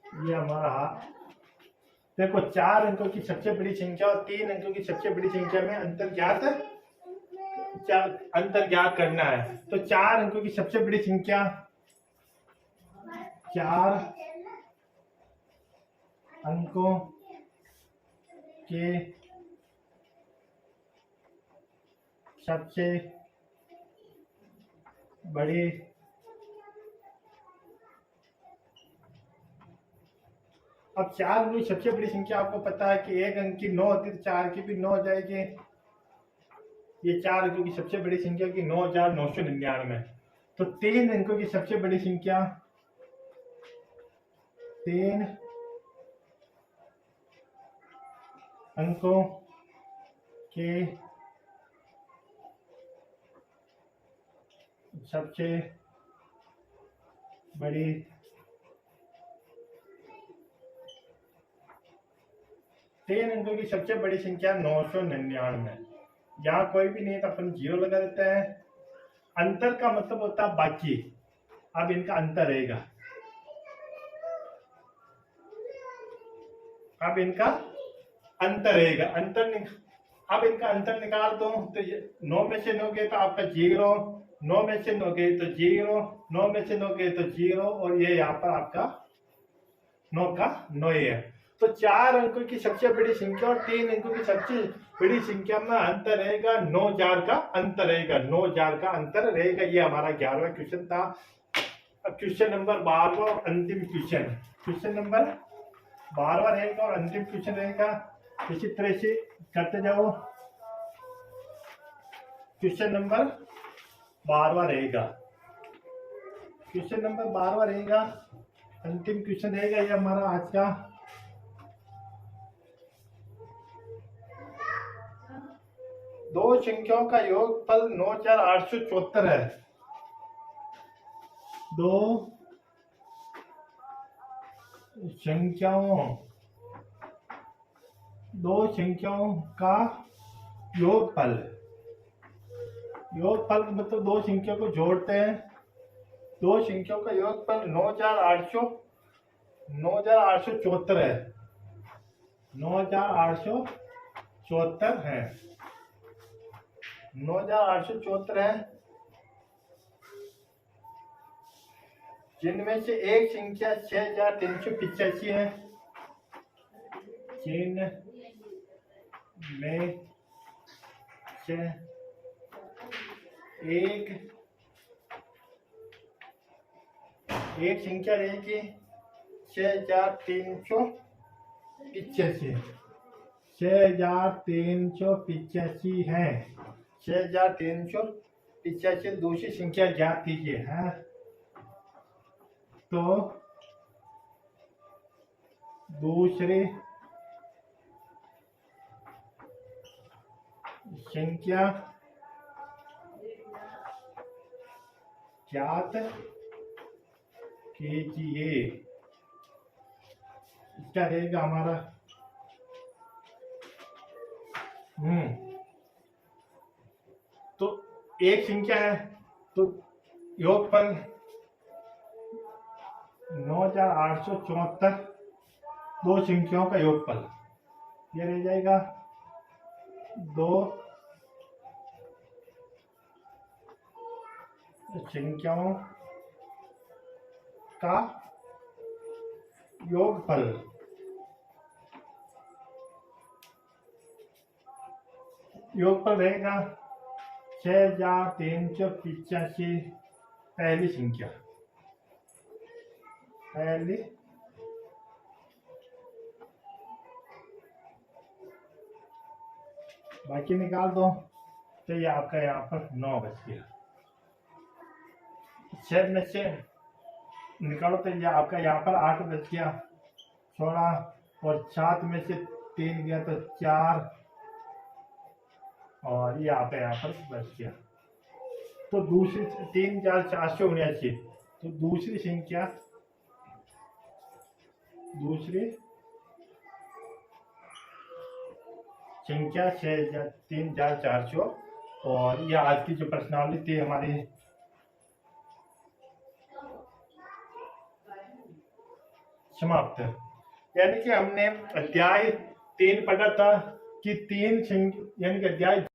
ये हमारा देखो 4 अंकों की सबसे बड़ी संख्या और 3 अंकों की सबसे बड़ी संख्या में अंतर ज्ञात करना है। तो 4 अंकों की सबसे बड़ी संख्या 4 अंकों के सबसे बड़ी अब 4 अंकों की सबसे बड़ी संख्या आपको पता है कि 1 अंक की 9 होती है तो 4 की भी 9 हो जाएगी। ये 4 अंकों की सबसे बड़ी संख्या की 9999। तो 3 अंकों की सबसे बड़ी संख्या 3 अंकों के सबसे बड़ी 3 अंकों की सबसे बड़ी संख्या 999। यहाँ कोई भी नहीं तो अपन 0 लगा देते हैं। अंतर का मतलब होता है बाकी। अब इनका अंतर रहेगा। अब इनका अब इनका अंतर निकाल दो तो 9 में से 9 गए तो आपका 0, 9 में से 9 गए तो 0, 9 में से 9 गए तो 0 और ये यहाँ पर आपका 9 का 9 है। तो 4 अंकों की सबसे बड़ी संख्या और 3 अंकों की सबसे बड़ी संख्या में अंतर रहेगा 9000 का अंतर रहेगा। 9000 का अंतर रहेगा। ये हमारा 11वां क्वेश्चन था। अब क्वेश्चन नंबर 12वां और अंतिम क्वेश्चन नंबर 12वां रहेगा और अंतिम क्वेश्चन रहेगा। इसी तरह से करते जाओ। क्वेश्चन नंबर 12वां रहेगा। अंतिम क्वेश्चन रहेगा ये हमारा आज का। दो संख्याओं का योगफल 9874 है। दो संख्याओं का योगफल मतलब दो संख्या को जोड़ते हैं। दो संख्याओं का योगफल 9874 है। 9,874 है, 9,874 है, जिनमें से एक संख्या 6,385 है, जिनमें से एक संख्या रहेगी 6,385, 6,385 है, 6,385 दूसरी संख्या ज्ञात कीजिए है। तो दूसरी संख्या ज्ञात कीजिए, क्या रहेगा हमारा? तो एक संख्या है तो योगफल 9,874 दो संख्याओं का योगफल, ये रह जाएगा दो संख्याओं का योगफल। योगफल रहेगा 6,385 पहली संख्या, पहली बाकी निकाल दो तो ये आपका यहाँ पर 9 बच गया। 6 में से निकालो तो ये आपका यहाँ पर 8 बच गया, 16 और 7 में से 3 गया तो 4 और ये आपका यहाँ पर बच गया। तो दूसरी 3,479, तो दूसरी संख्या 3,400 और ये आज की जो प्रश्नावली थी हमारी समाप्त। यानी कि हमने अध्याय 3 पढ़ा था कि यानी कि अध्याय